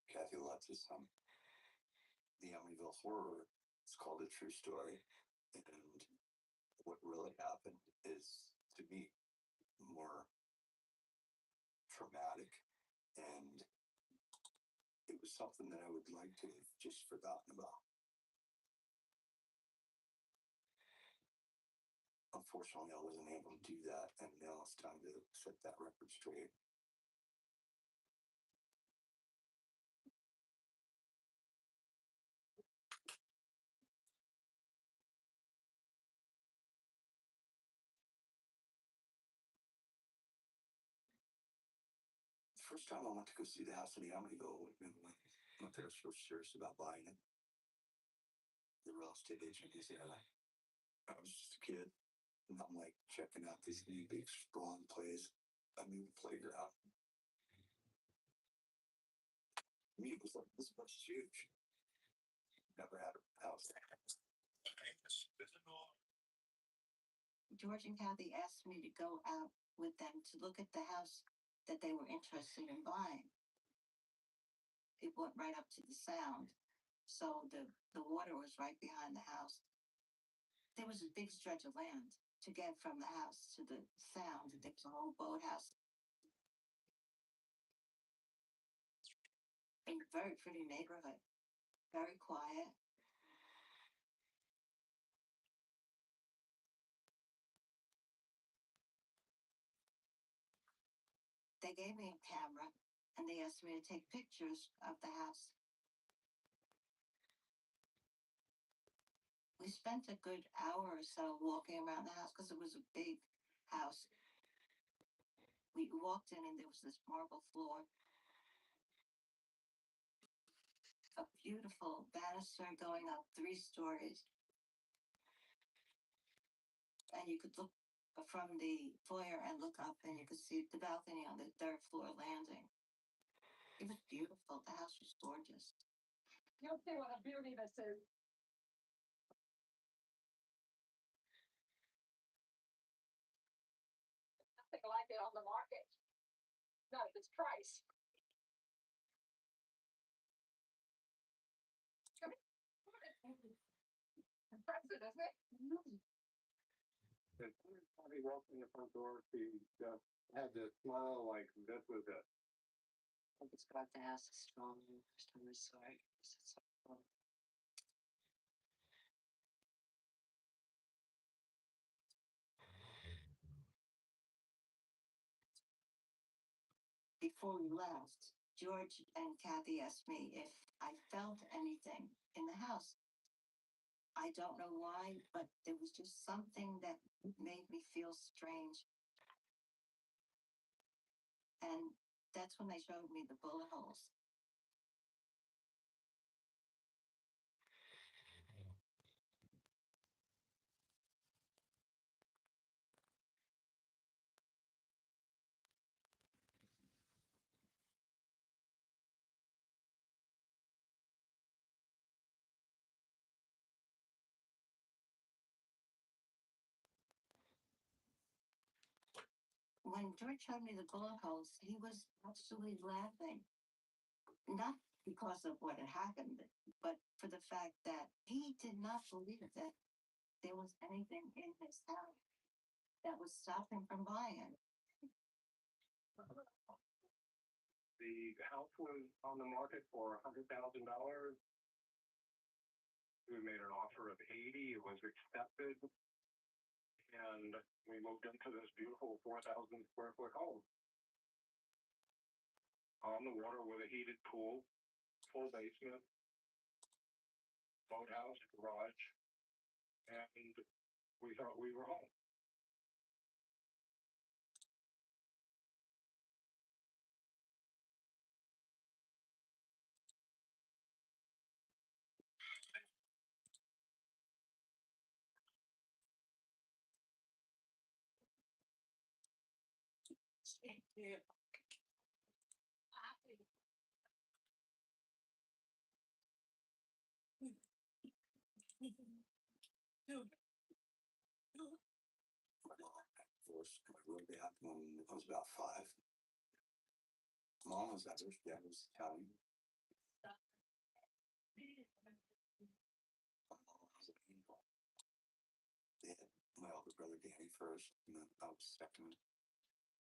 Kathy Lutz is the Amityville Horror. It's called A True Story. And what really happened is, to me, more traumatic, and it was something that I would like to have just forgotten about. Unfortunately, I wasn't able to do that, and now it's time to set that record straight. The first time I went to go see the house in the Amityville would have been when I was first serious about buying it. The real estate agent is there. I was just a kid, and I'm like checking out this new big sprawling place, a new playground. I mean, it was like this much huge. Never had a house. George and Kathy asked me to go out with them to look at the house that they were interested in buying. It went right up to the sound, so the water was right behind the house. There was a big stretch of land to get from the house to the sound. There was a whole boathouse. In a very pretty neighborhood, very quiet. They gave me a camera and they asked me to take pictures of the house. We spent a good hour or so walking around the house because it was a big house. We walked in and there was this marble floor, a beautiful banister going up 3 stories. And you could look from the foyer and look up and you could see the balcony on the 3rd floor landing. It was beautiful. The house was gorgeous. You'll see what a beauty this is. Nothing like it on the market. Not at this price. Impressive, isn't it? And Patty walked in the front door, she just had this smile like this was it. I just got the house strong the first time I saw it. Before we left, George and Kathy asked me if I felt anything in the house. I don't know why, but there was just something that made me feel strange. And that's when they showed me the bullet holes. When George showed me the bullet holes, he was absolutely laughing. Not because of what had happened, but for the fact that he did not believe that there was anything in his house that would stop him from buying. The house was on the market for $100,000. We made an offer of 80. It was accepted. And we moved into this beautiful 4,000 square foot home. On the water with a heated pool, full basement, boathouse, garage, and we thought we were home. Thank you. My mom got divorced. I wrote that when I was about 5. Mom was Irish, dad was Italian. My mom was an angel. They had my older brother Danny first, and then I was second.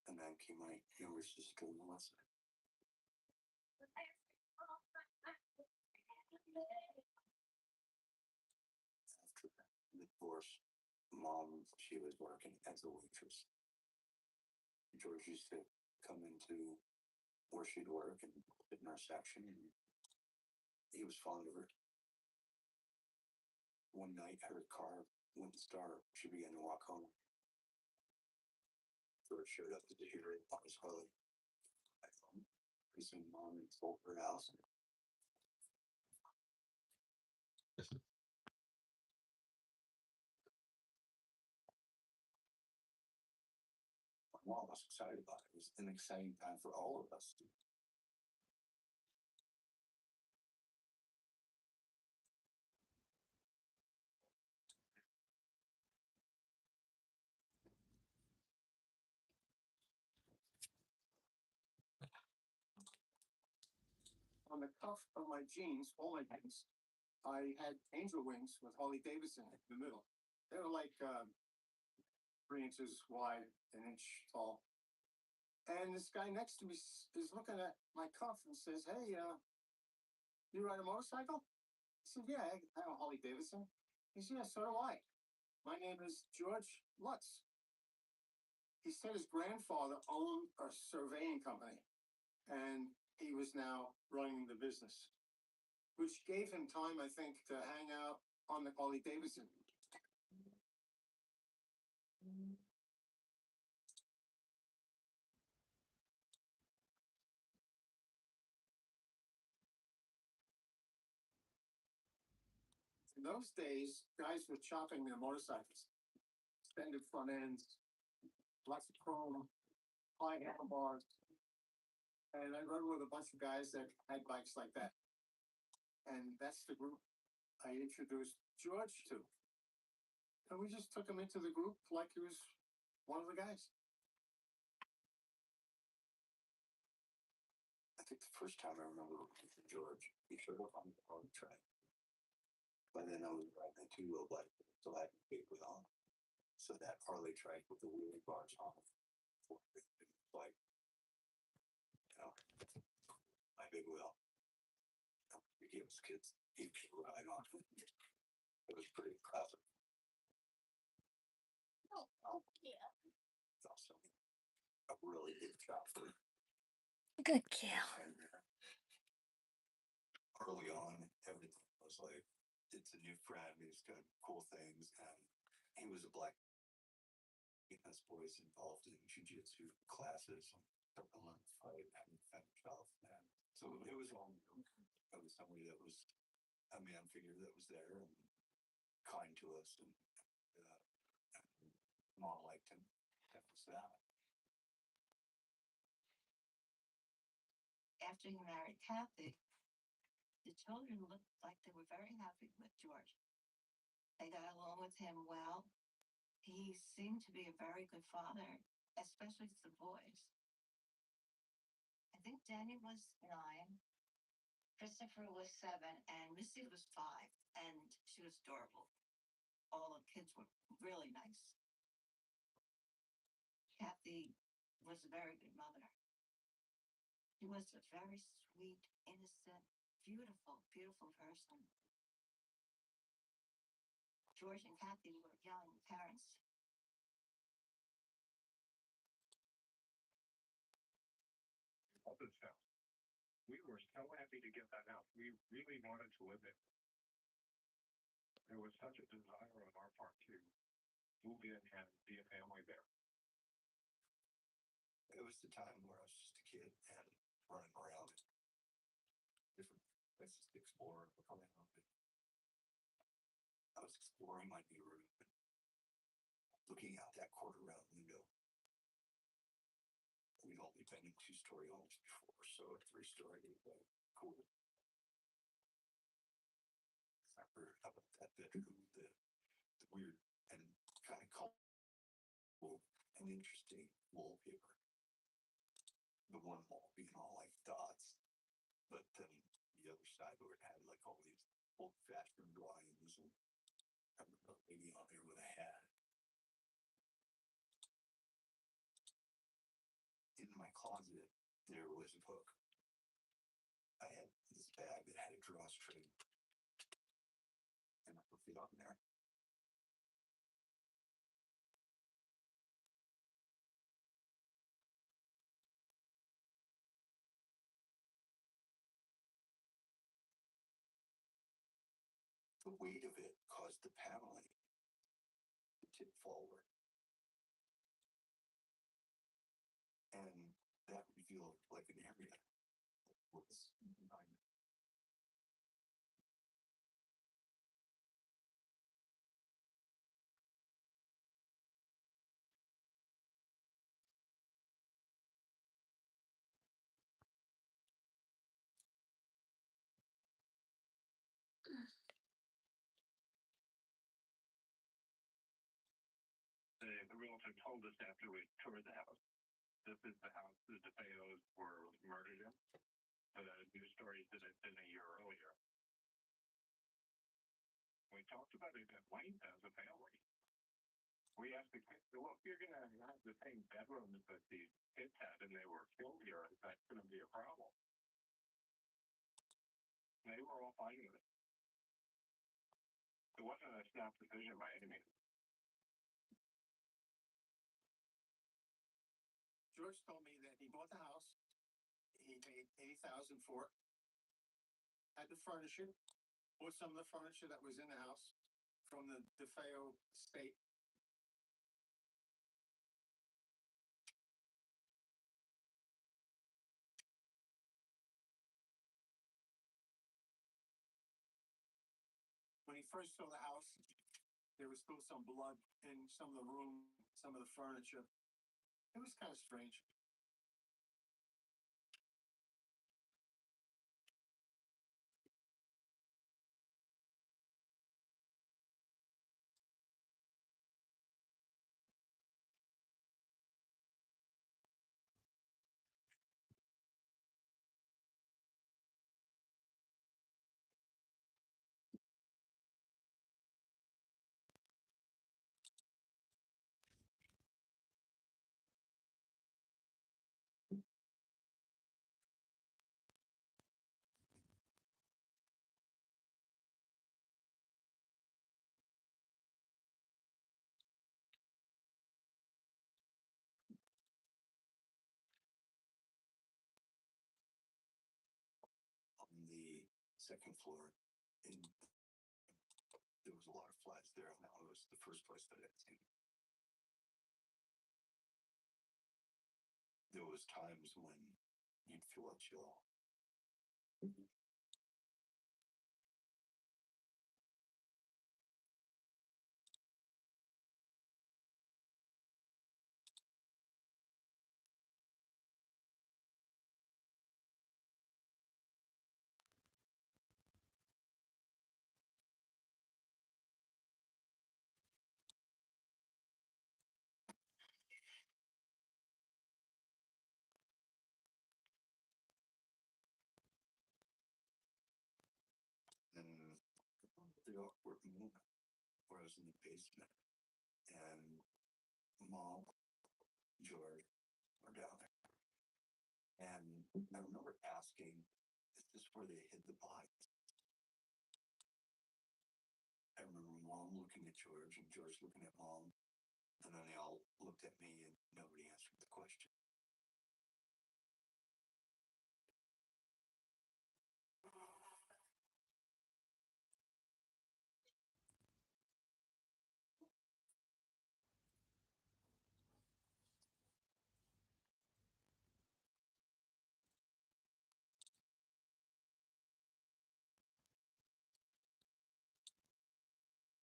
And then came my younger sister Melissa. After the divorce, mom, she was working as a waitress. George used to come into where she'd work and sit in our section, and he was fond of her. One night, her car wouldn't start. She began to walk home. George showed up to the hero on his Harley. Pretty soon, mom sold her house. My mom was excited about it. It was an exciting time for all of us. On the cuff of my jeans, all my jeans, I had angel wings with Harley Davidson in the middle. They were like 3 inches wide, an inch tall. And this guy next to me is looking at my cuff and says, "Hey, you ride a motorcycle?" I said, "Yeah, I have a Harley Davidson." He said, "Yeah, so do I. My name is George Lutz." He said his grandfather owned a surveying company, and he was now running the business, which gave him time, I think, to hang out on the Harley Davidson. In those days, guys were chopping their motorcycles, extended front ends, lots of chrome, high handlebars. And I rode with a bunch of guys that had bikes like that. And that's the group I introduced George to. And we just took him into the group like he was one of the guys. I think the first time I remember working for George, he showed up on the Harley track. By then I was riding a two-wheel bike, so I had a big wheel on. So that Harley track with the wheelie bars on it, like, my big wheel. We gave us kids each ride on. It was pretty classic. Oh, yeah. It's also a really big chopper. Good kill. Early on, everything was like, it's a new friend, he's got cool things, and he was a black us boys involved in jiu-jitsu classes and started to learn to fight and defend himself. And so it was all new. It was somebody that was a man figure that was there and kind to us, and mom liked him. That was that. After he married Kathy, the children looked like they were very happy with George. They got along with him well. He seemed to be a very good father, especially to the boys. I think Danny was 9, Christopher was 7, and Missy was 5, and she was adorable. All the kids were really nice. Kathy was a very good mother. She was a very sweet, innocent, beautiful, beautiful person. George and Kathy were young parents. This house. We were so happy to get that house. We really wanted to live it. There was such a desire on our part to move in and be a family there. It was the time where I was just a kid and running around different places to explore and look around. I was exploring my new room, looking out that quarter-round window. We'd only been in 2-story homes before, so a 3-story was cool. I remember up at that bedroom, the weird and kind of cool and interesting wallpaper. The one wall being all like dots, but then the other side where it had like all these old-fashioned drawings, and I remember a lady on there with a hat. In my closet, there was a book. I had this bag that had a drawstring, and I put it on there. The weight of it caused the paneling to tip forward. And that revealed like an area that was behind it. The realtor told us after we toured the house, this is the house the DeFeos were murdered in. The news stories that had been a year earlier. We talked about it at length as a family. We asked the kids, well, if you're going to have the same bedrooms that these kids had and they were killed here, is that going to be a problem? They were all fine with it. It wasn't a snap decision by any means. George told me that he bought the house. He paid $80,000 for it. Had to furnish it. Bought some of the furniture that was in the house from the DeFeo estate. When he first saw the house, there was still some blood in some of the room, some of the furniture. It was kind of strange. On the second floor, and there was a lot of flats there, and that was the first place that I'd seen. There was times when you'd feel a chill. And the awkward moment where I was in the basement, and Mom, George were down there. And I remember asking, is this where they hid the bodies? I remember Mom looking at George and George looking at Mom, and then they all looked at me and nobody answered the question.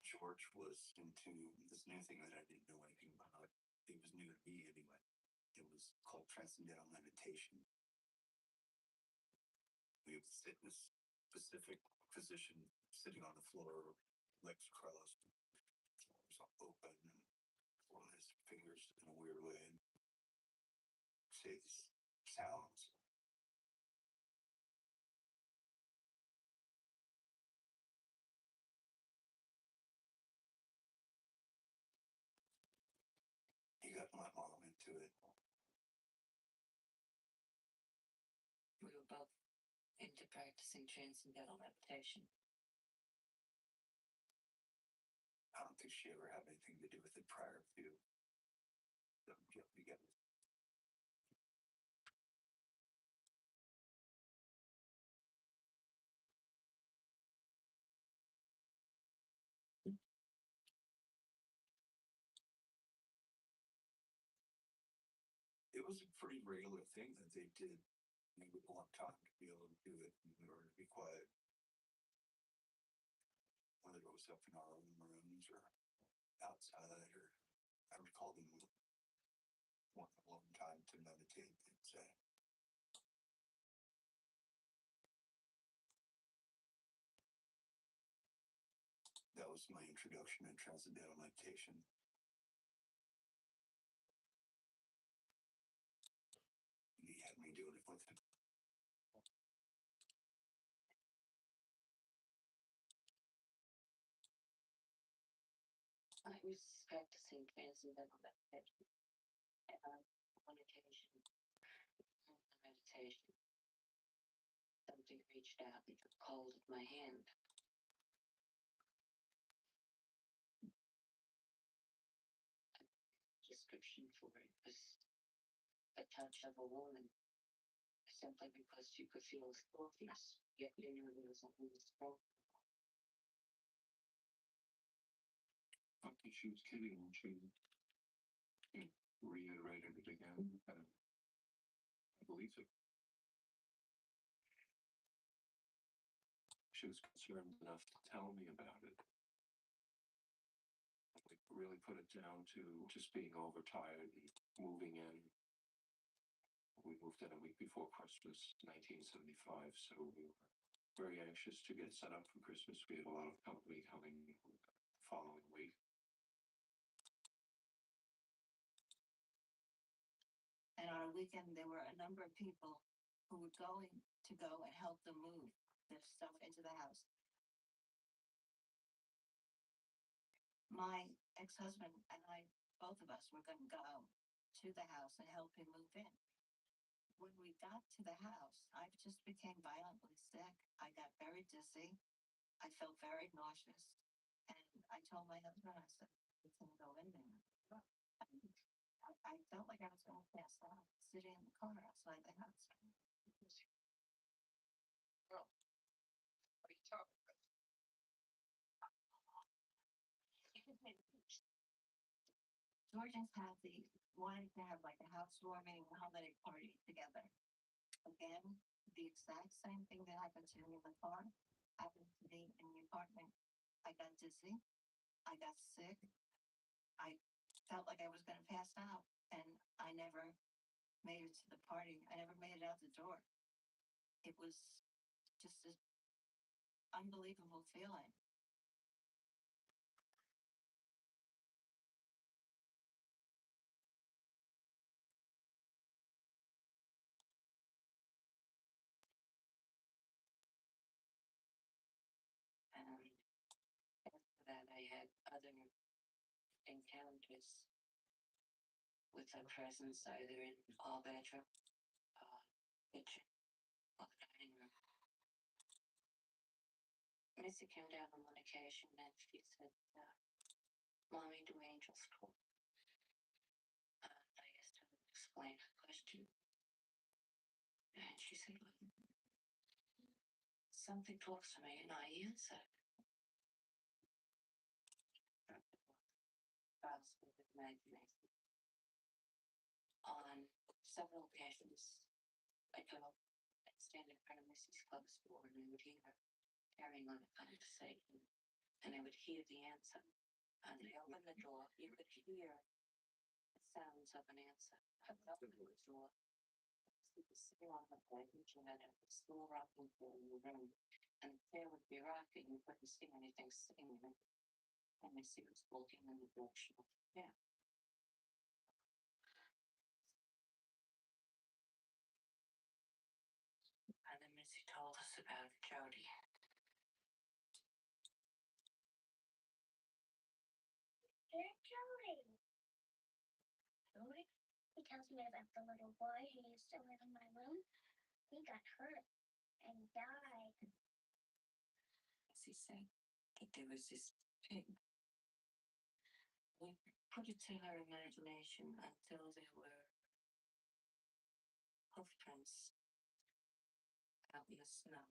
George was into this new thing that I didn't know anything about. It was new to me anyway. It was called transcendental meditation. We would sit in a specific position, sitting on the floor, legs crossed, arms open, and on his fingers in a weird way, and say these sounds. practicing transcendental meditation. I don't think she ever had anything to do with it prior to them getting together. It was a pretty regular thing that they did. They would want time to be able to do it in order to be quiet. Whether it was up in our own rooms or outside, or I recall them wanting alone time to meditate, they'd say. That was my introduction to transcendental meditation. He had me doing it with him. I was practicing transcendental meditation, and on one occasion, in the meditation, something reached out and took hold of my hand. Description for it was a touch of a woman, simply because you could feel the softness, yet you knew there was something strong. I think she was kidding when she reiterated it again. I believe it. She was concerned enough to tell me about it. We really put it down to just being overtired and moving in. We moved in a week before Christmas, 1975, so we were very anxious to get set up for Christmas. We had a lot of company coming the following week. And on a weekend, there were a number of people who were going to go and help them move their stuff into the house. My ex-husband and I, both of us, were going to go to the house and help him move in. When we got to the house, I just became violently sick. I got very dizzy. I felt very nauseous. And I told my husband, I said, we can go in there. And I felt like I was going to pass out, sitting in the car outside the house. Well, what are you talking about? Georgians have wanted to have like a housewarming holiday party together. Again, the exact same thing that happened to me in the car happened to me in the apartment. I got dizzy. I got sick. I felt like I was going to pass out, and I never made it to the party. I never made it out the door. It was just an unbelievable feeling. After that, I had other encounters with a presence either in our bedroom, kitchen, or the dining room. Missy came down on one occasion and she said, Mommy, do angels talk? I asked her to explain her question. And she said, something talks to me, and I answered. Imagination. On several occasions, I'd go and stand in front of Missy's closed door, and I would hear her carrying on a conversation, and I would hear the answer. And I opened the door, you could hear the sounds of an answer. I would open the door, she was sitting on the bed, and then it was still rocking in the room, and the chair would be rocking, you couldn't see anything sitting in it. And Missy was walking in the direction of the chair. And then Missy told us about Jody. There's Jody. Jody? He tells me about the little boy who used to live in my room. He got hurt and died. he say? That there was this pig. We put it to her imagination until there were hoof prints out in the snow.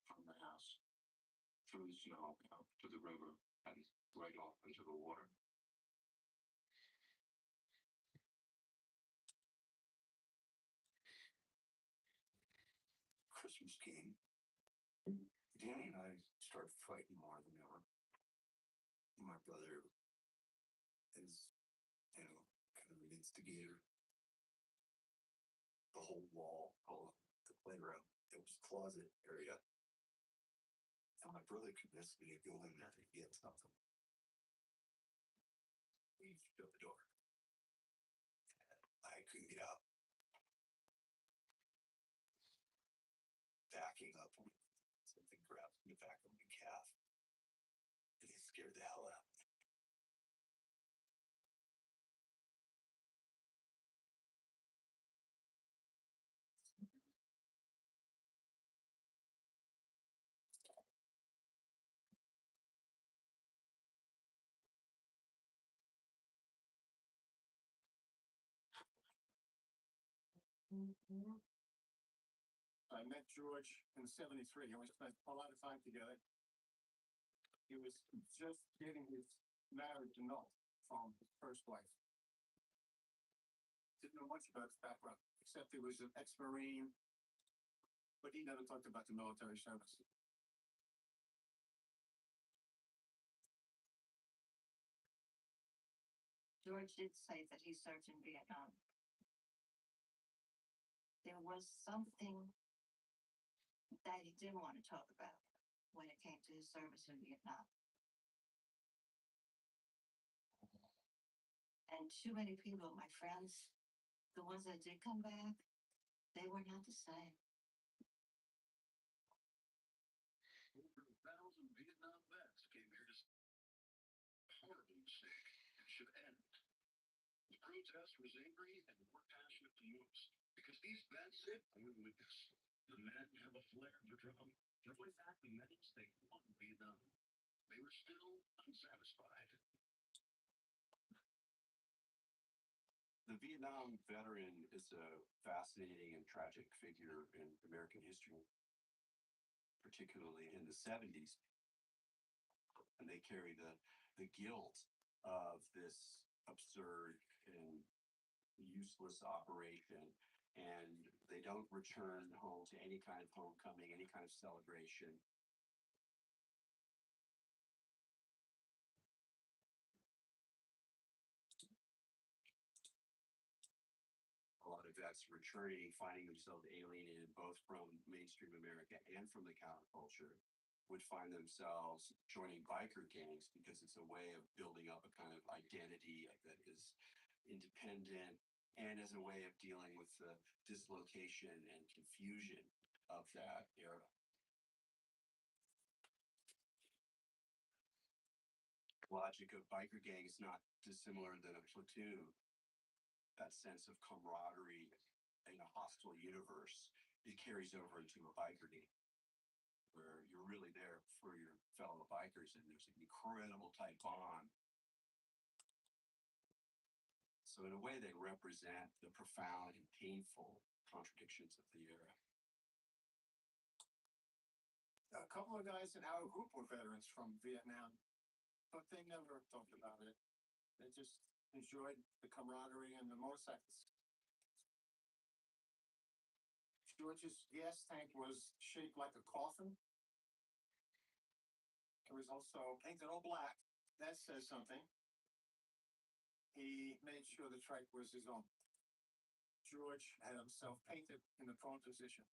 From the house, through the snow, out to the river, and right off into the water. Christmas came. Danny and I started fighting more than ever. My brother is, kind of an instigator. The whole wall, the playground, it was closet area. And my brother convinced me to go in there to get something. We shut the door. I couldn't get out. Backing up, something grabbed the back of my calf. And it scared the hell out of me. I met George in '73, and we spent a lot of time together. He was just getting his marriage annul from his first wife. Didn't know much about his background, except he was an ex-Marine, but he never talked about the military service. George did say that he served in Vietnam. There was something that he didn't want to talk about when it came to his service in Vietnam. And too many people, my friends, the ones that did come back, they were not the same. Over 1,000 Vietnam vets came here to horribly sick and should end. The protest was angry and more passionate than most because these vets were with us. The men have a flair for drum. In fact, the medals they won Vietnam, they were still unsatisfied. The Vietnam veteran is a fascinating and tragic figure in American history, particularly in the 70s. And they carry the guilt of this absurd and useless operation. And they don't return home to any kind of homecoming, any kind of celebration. A lot of vets returning, finding themselves alienated both from mainstream America and from the counterculture, would find themselves joining biker gangs because it's a way of building up a kind of identity that is independent and as a way of dealing with the dislocation and confusion of that era. Logic of biker gang is not dissimilar than a platoon. That sense of camaraderie in a hostile universe, it carries over into a biker gang, where you're really there for your fellow bikers and there's an incredible tight bond. So in a way, they represent the profound and painful contradictions of the era. A couple of guys in our group were veterans from Vietnam, but they never talked about it. They just enjoyed the camaraderie and the motorcycles. George's gas tank was shaped like a coffin. It was also painted all black. That says something. He made sure the trike was his own. George had himself painted in the prone position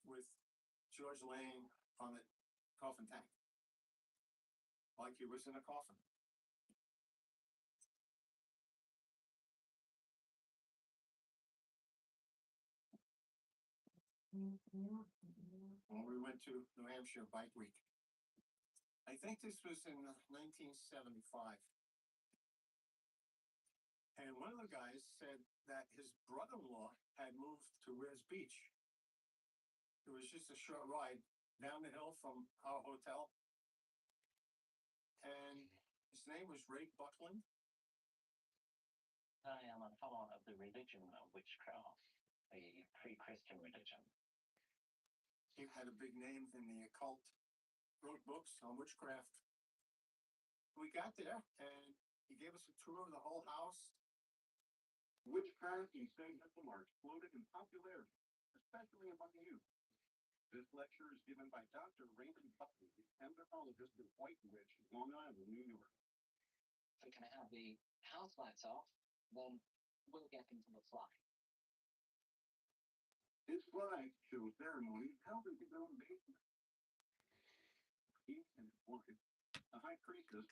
with George laying on the coffin tank, like he was in a coffin. When we went to New Hampshire Bike Week, I think this was in 1975. And one of the guys said that his brother-in-law had moved to Where's Beach. It was just a short ride down the hill from our hotel. And his name was Ray Buckland. I am a follower of the religion of witchcraft, a pre-Christian religion. He had a big name in the occult, wrote books on witchcraft. We got there and he gave us a tour of the whole house. Witchcraft and Satanism are exploded in popularity, especially among youth. This lecture is given by Dr. Raymond Buckley, entomologist of White Witch, Long Island, New York. If we can have the house lights off, then we'll get into the fly. This flag shows ceremonies held in his own basement. He and his wife, the high priestess,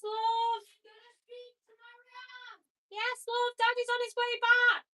love. Yes, love. Daddy's on his way back.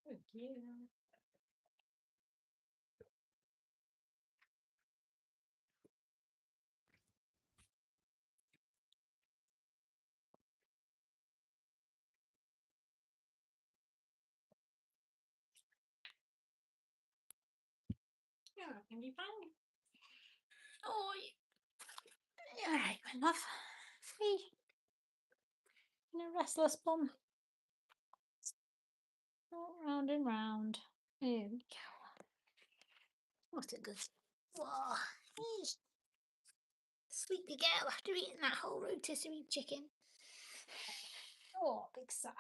Thank you. Yeah, can be fun. Oh, all right, my love. Free. In a restless bum. Round and round. There we go. What a good. Whoa. Sleepy girl after eating that whole rotisserie chicken. Oh, big sigh.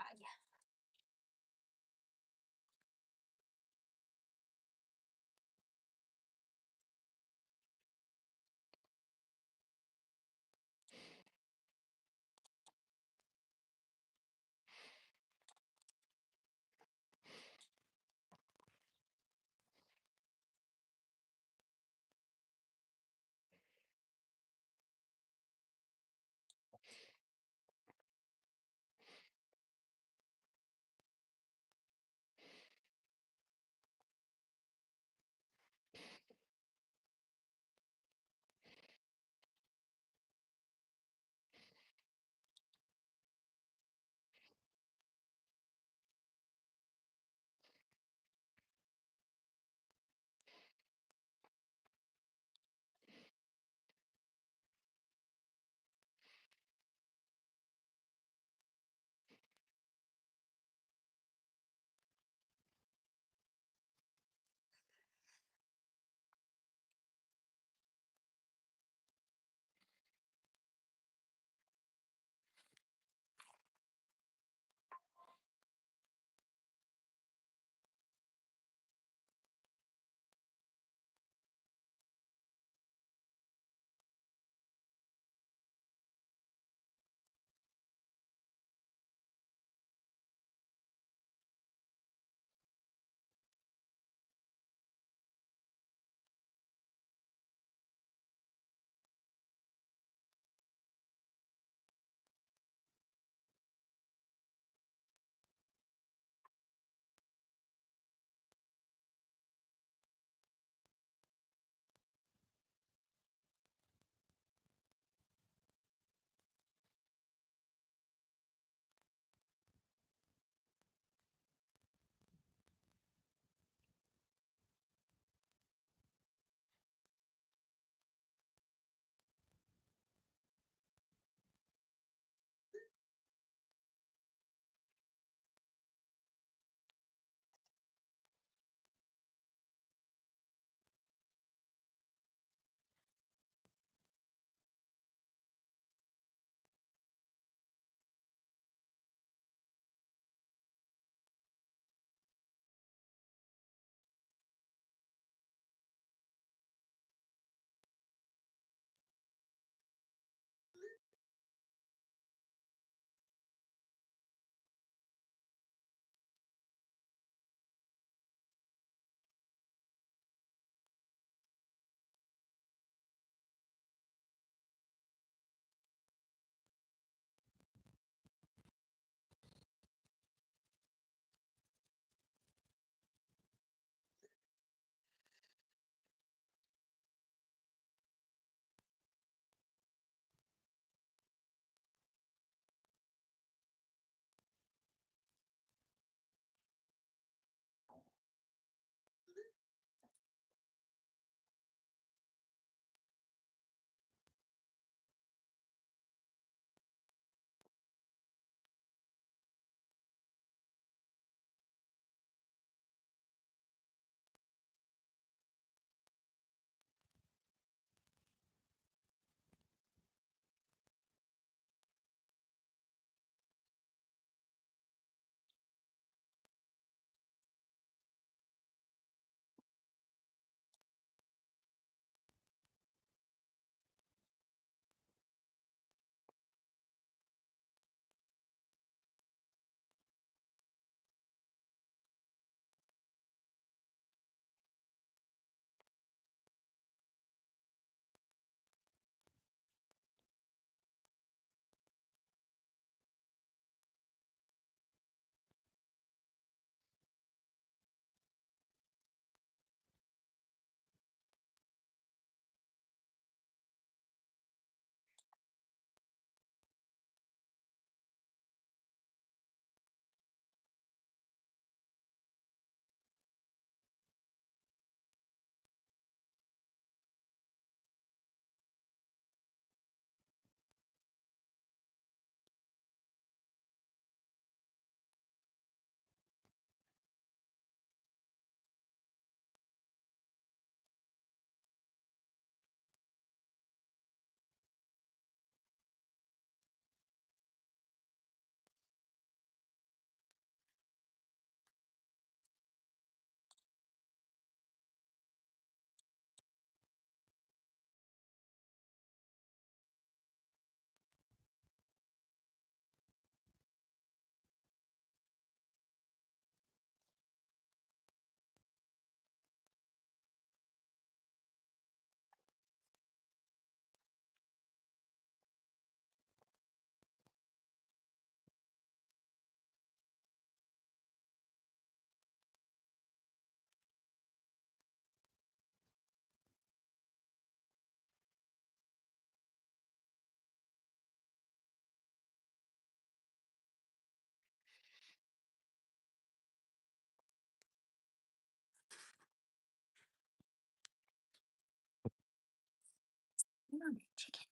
Come on, chicken.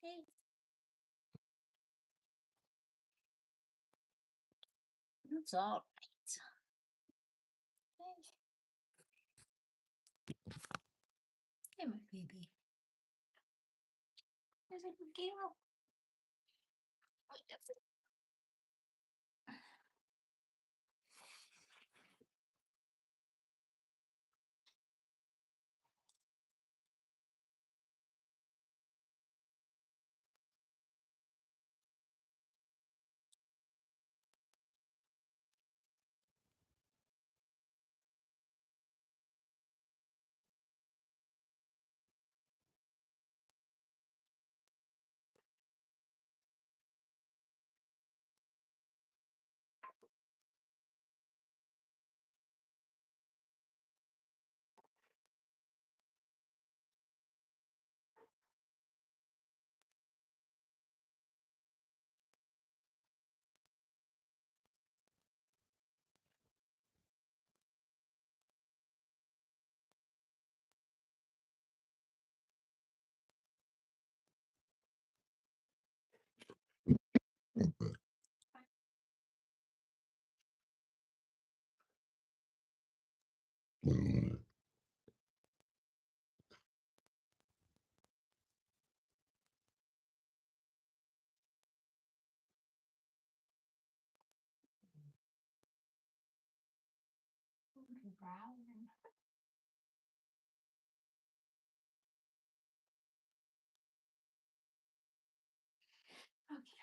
Hey. That's all right. Hey. Hey, my baby. There's a good girl. Oh, yes. Brown. Okay,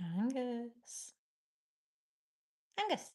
Angus. Angus.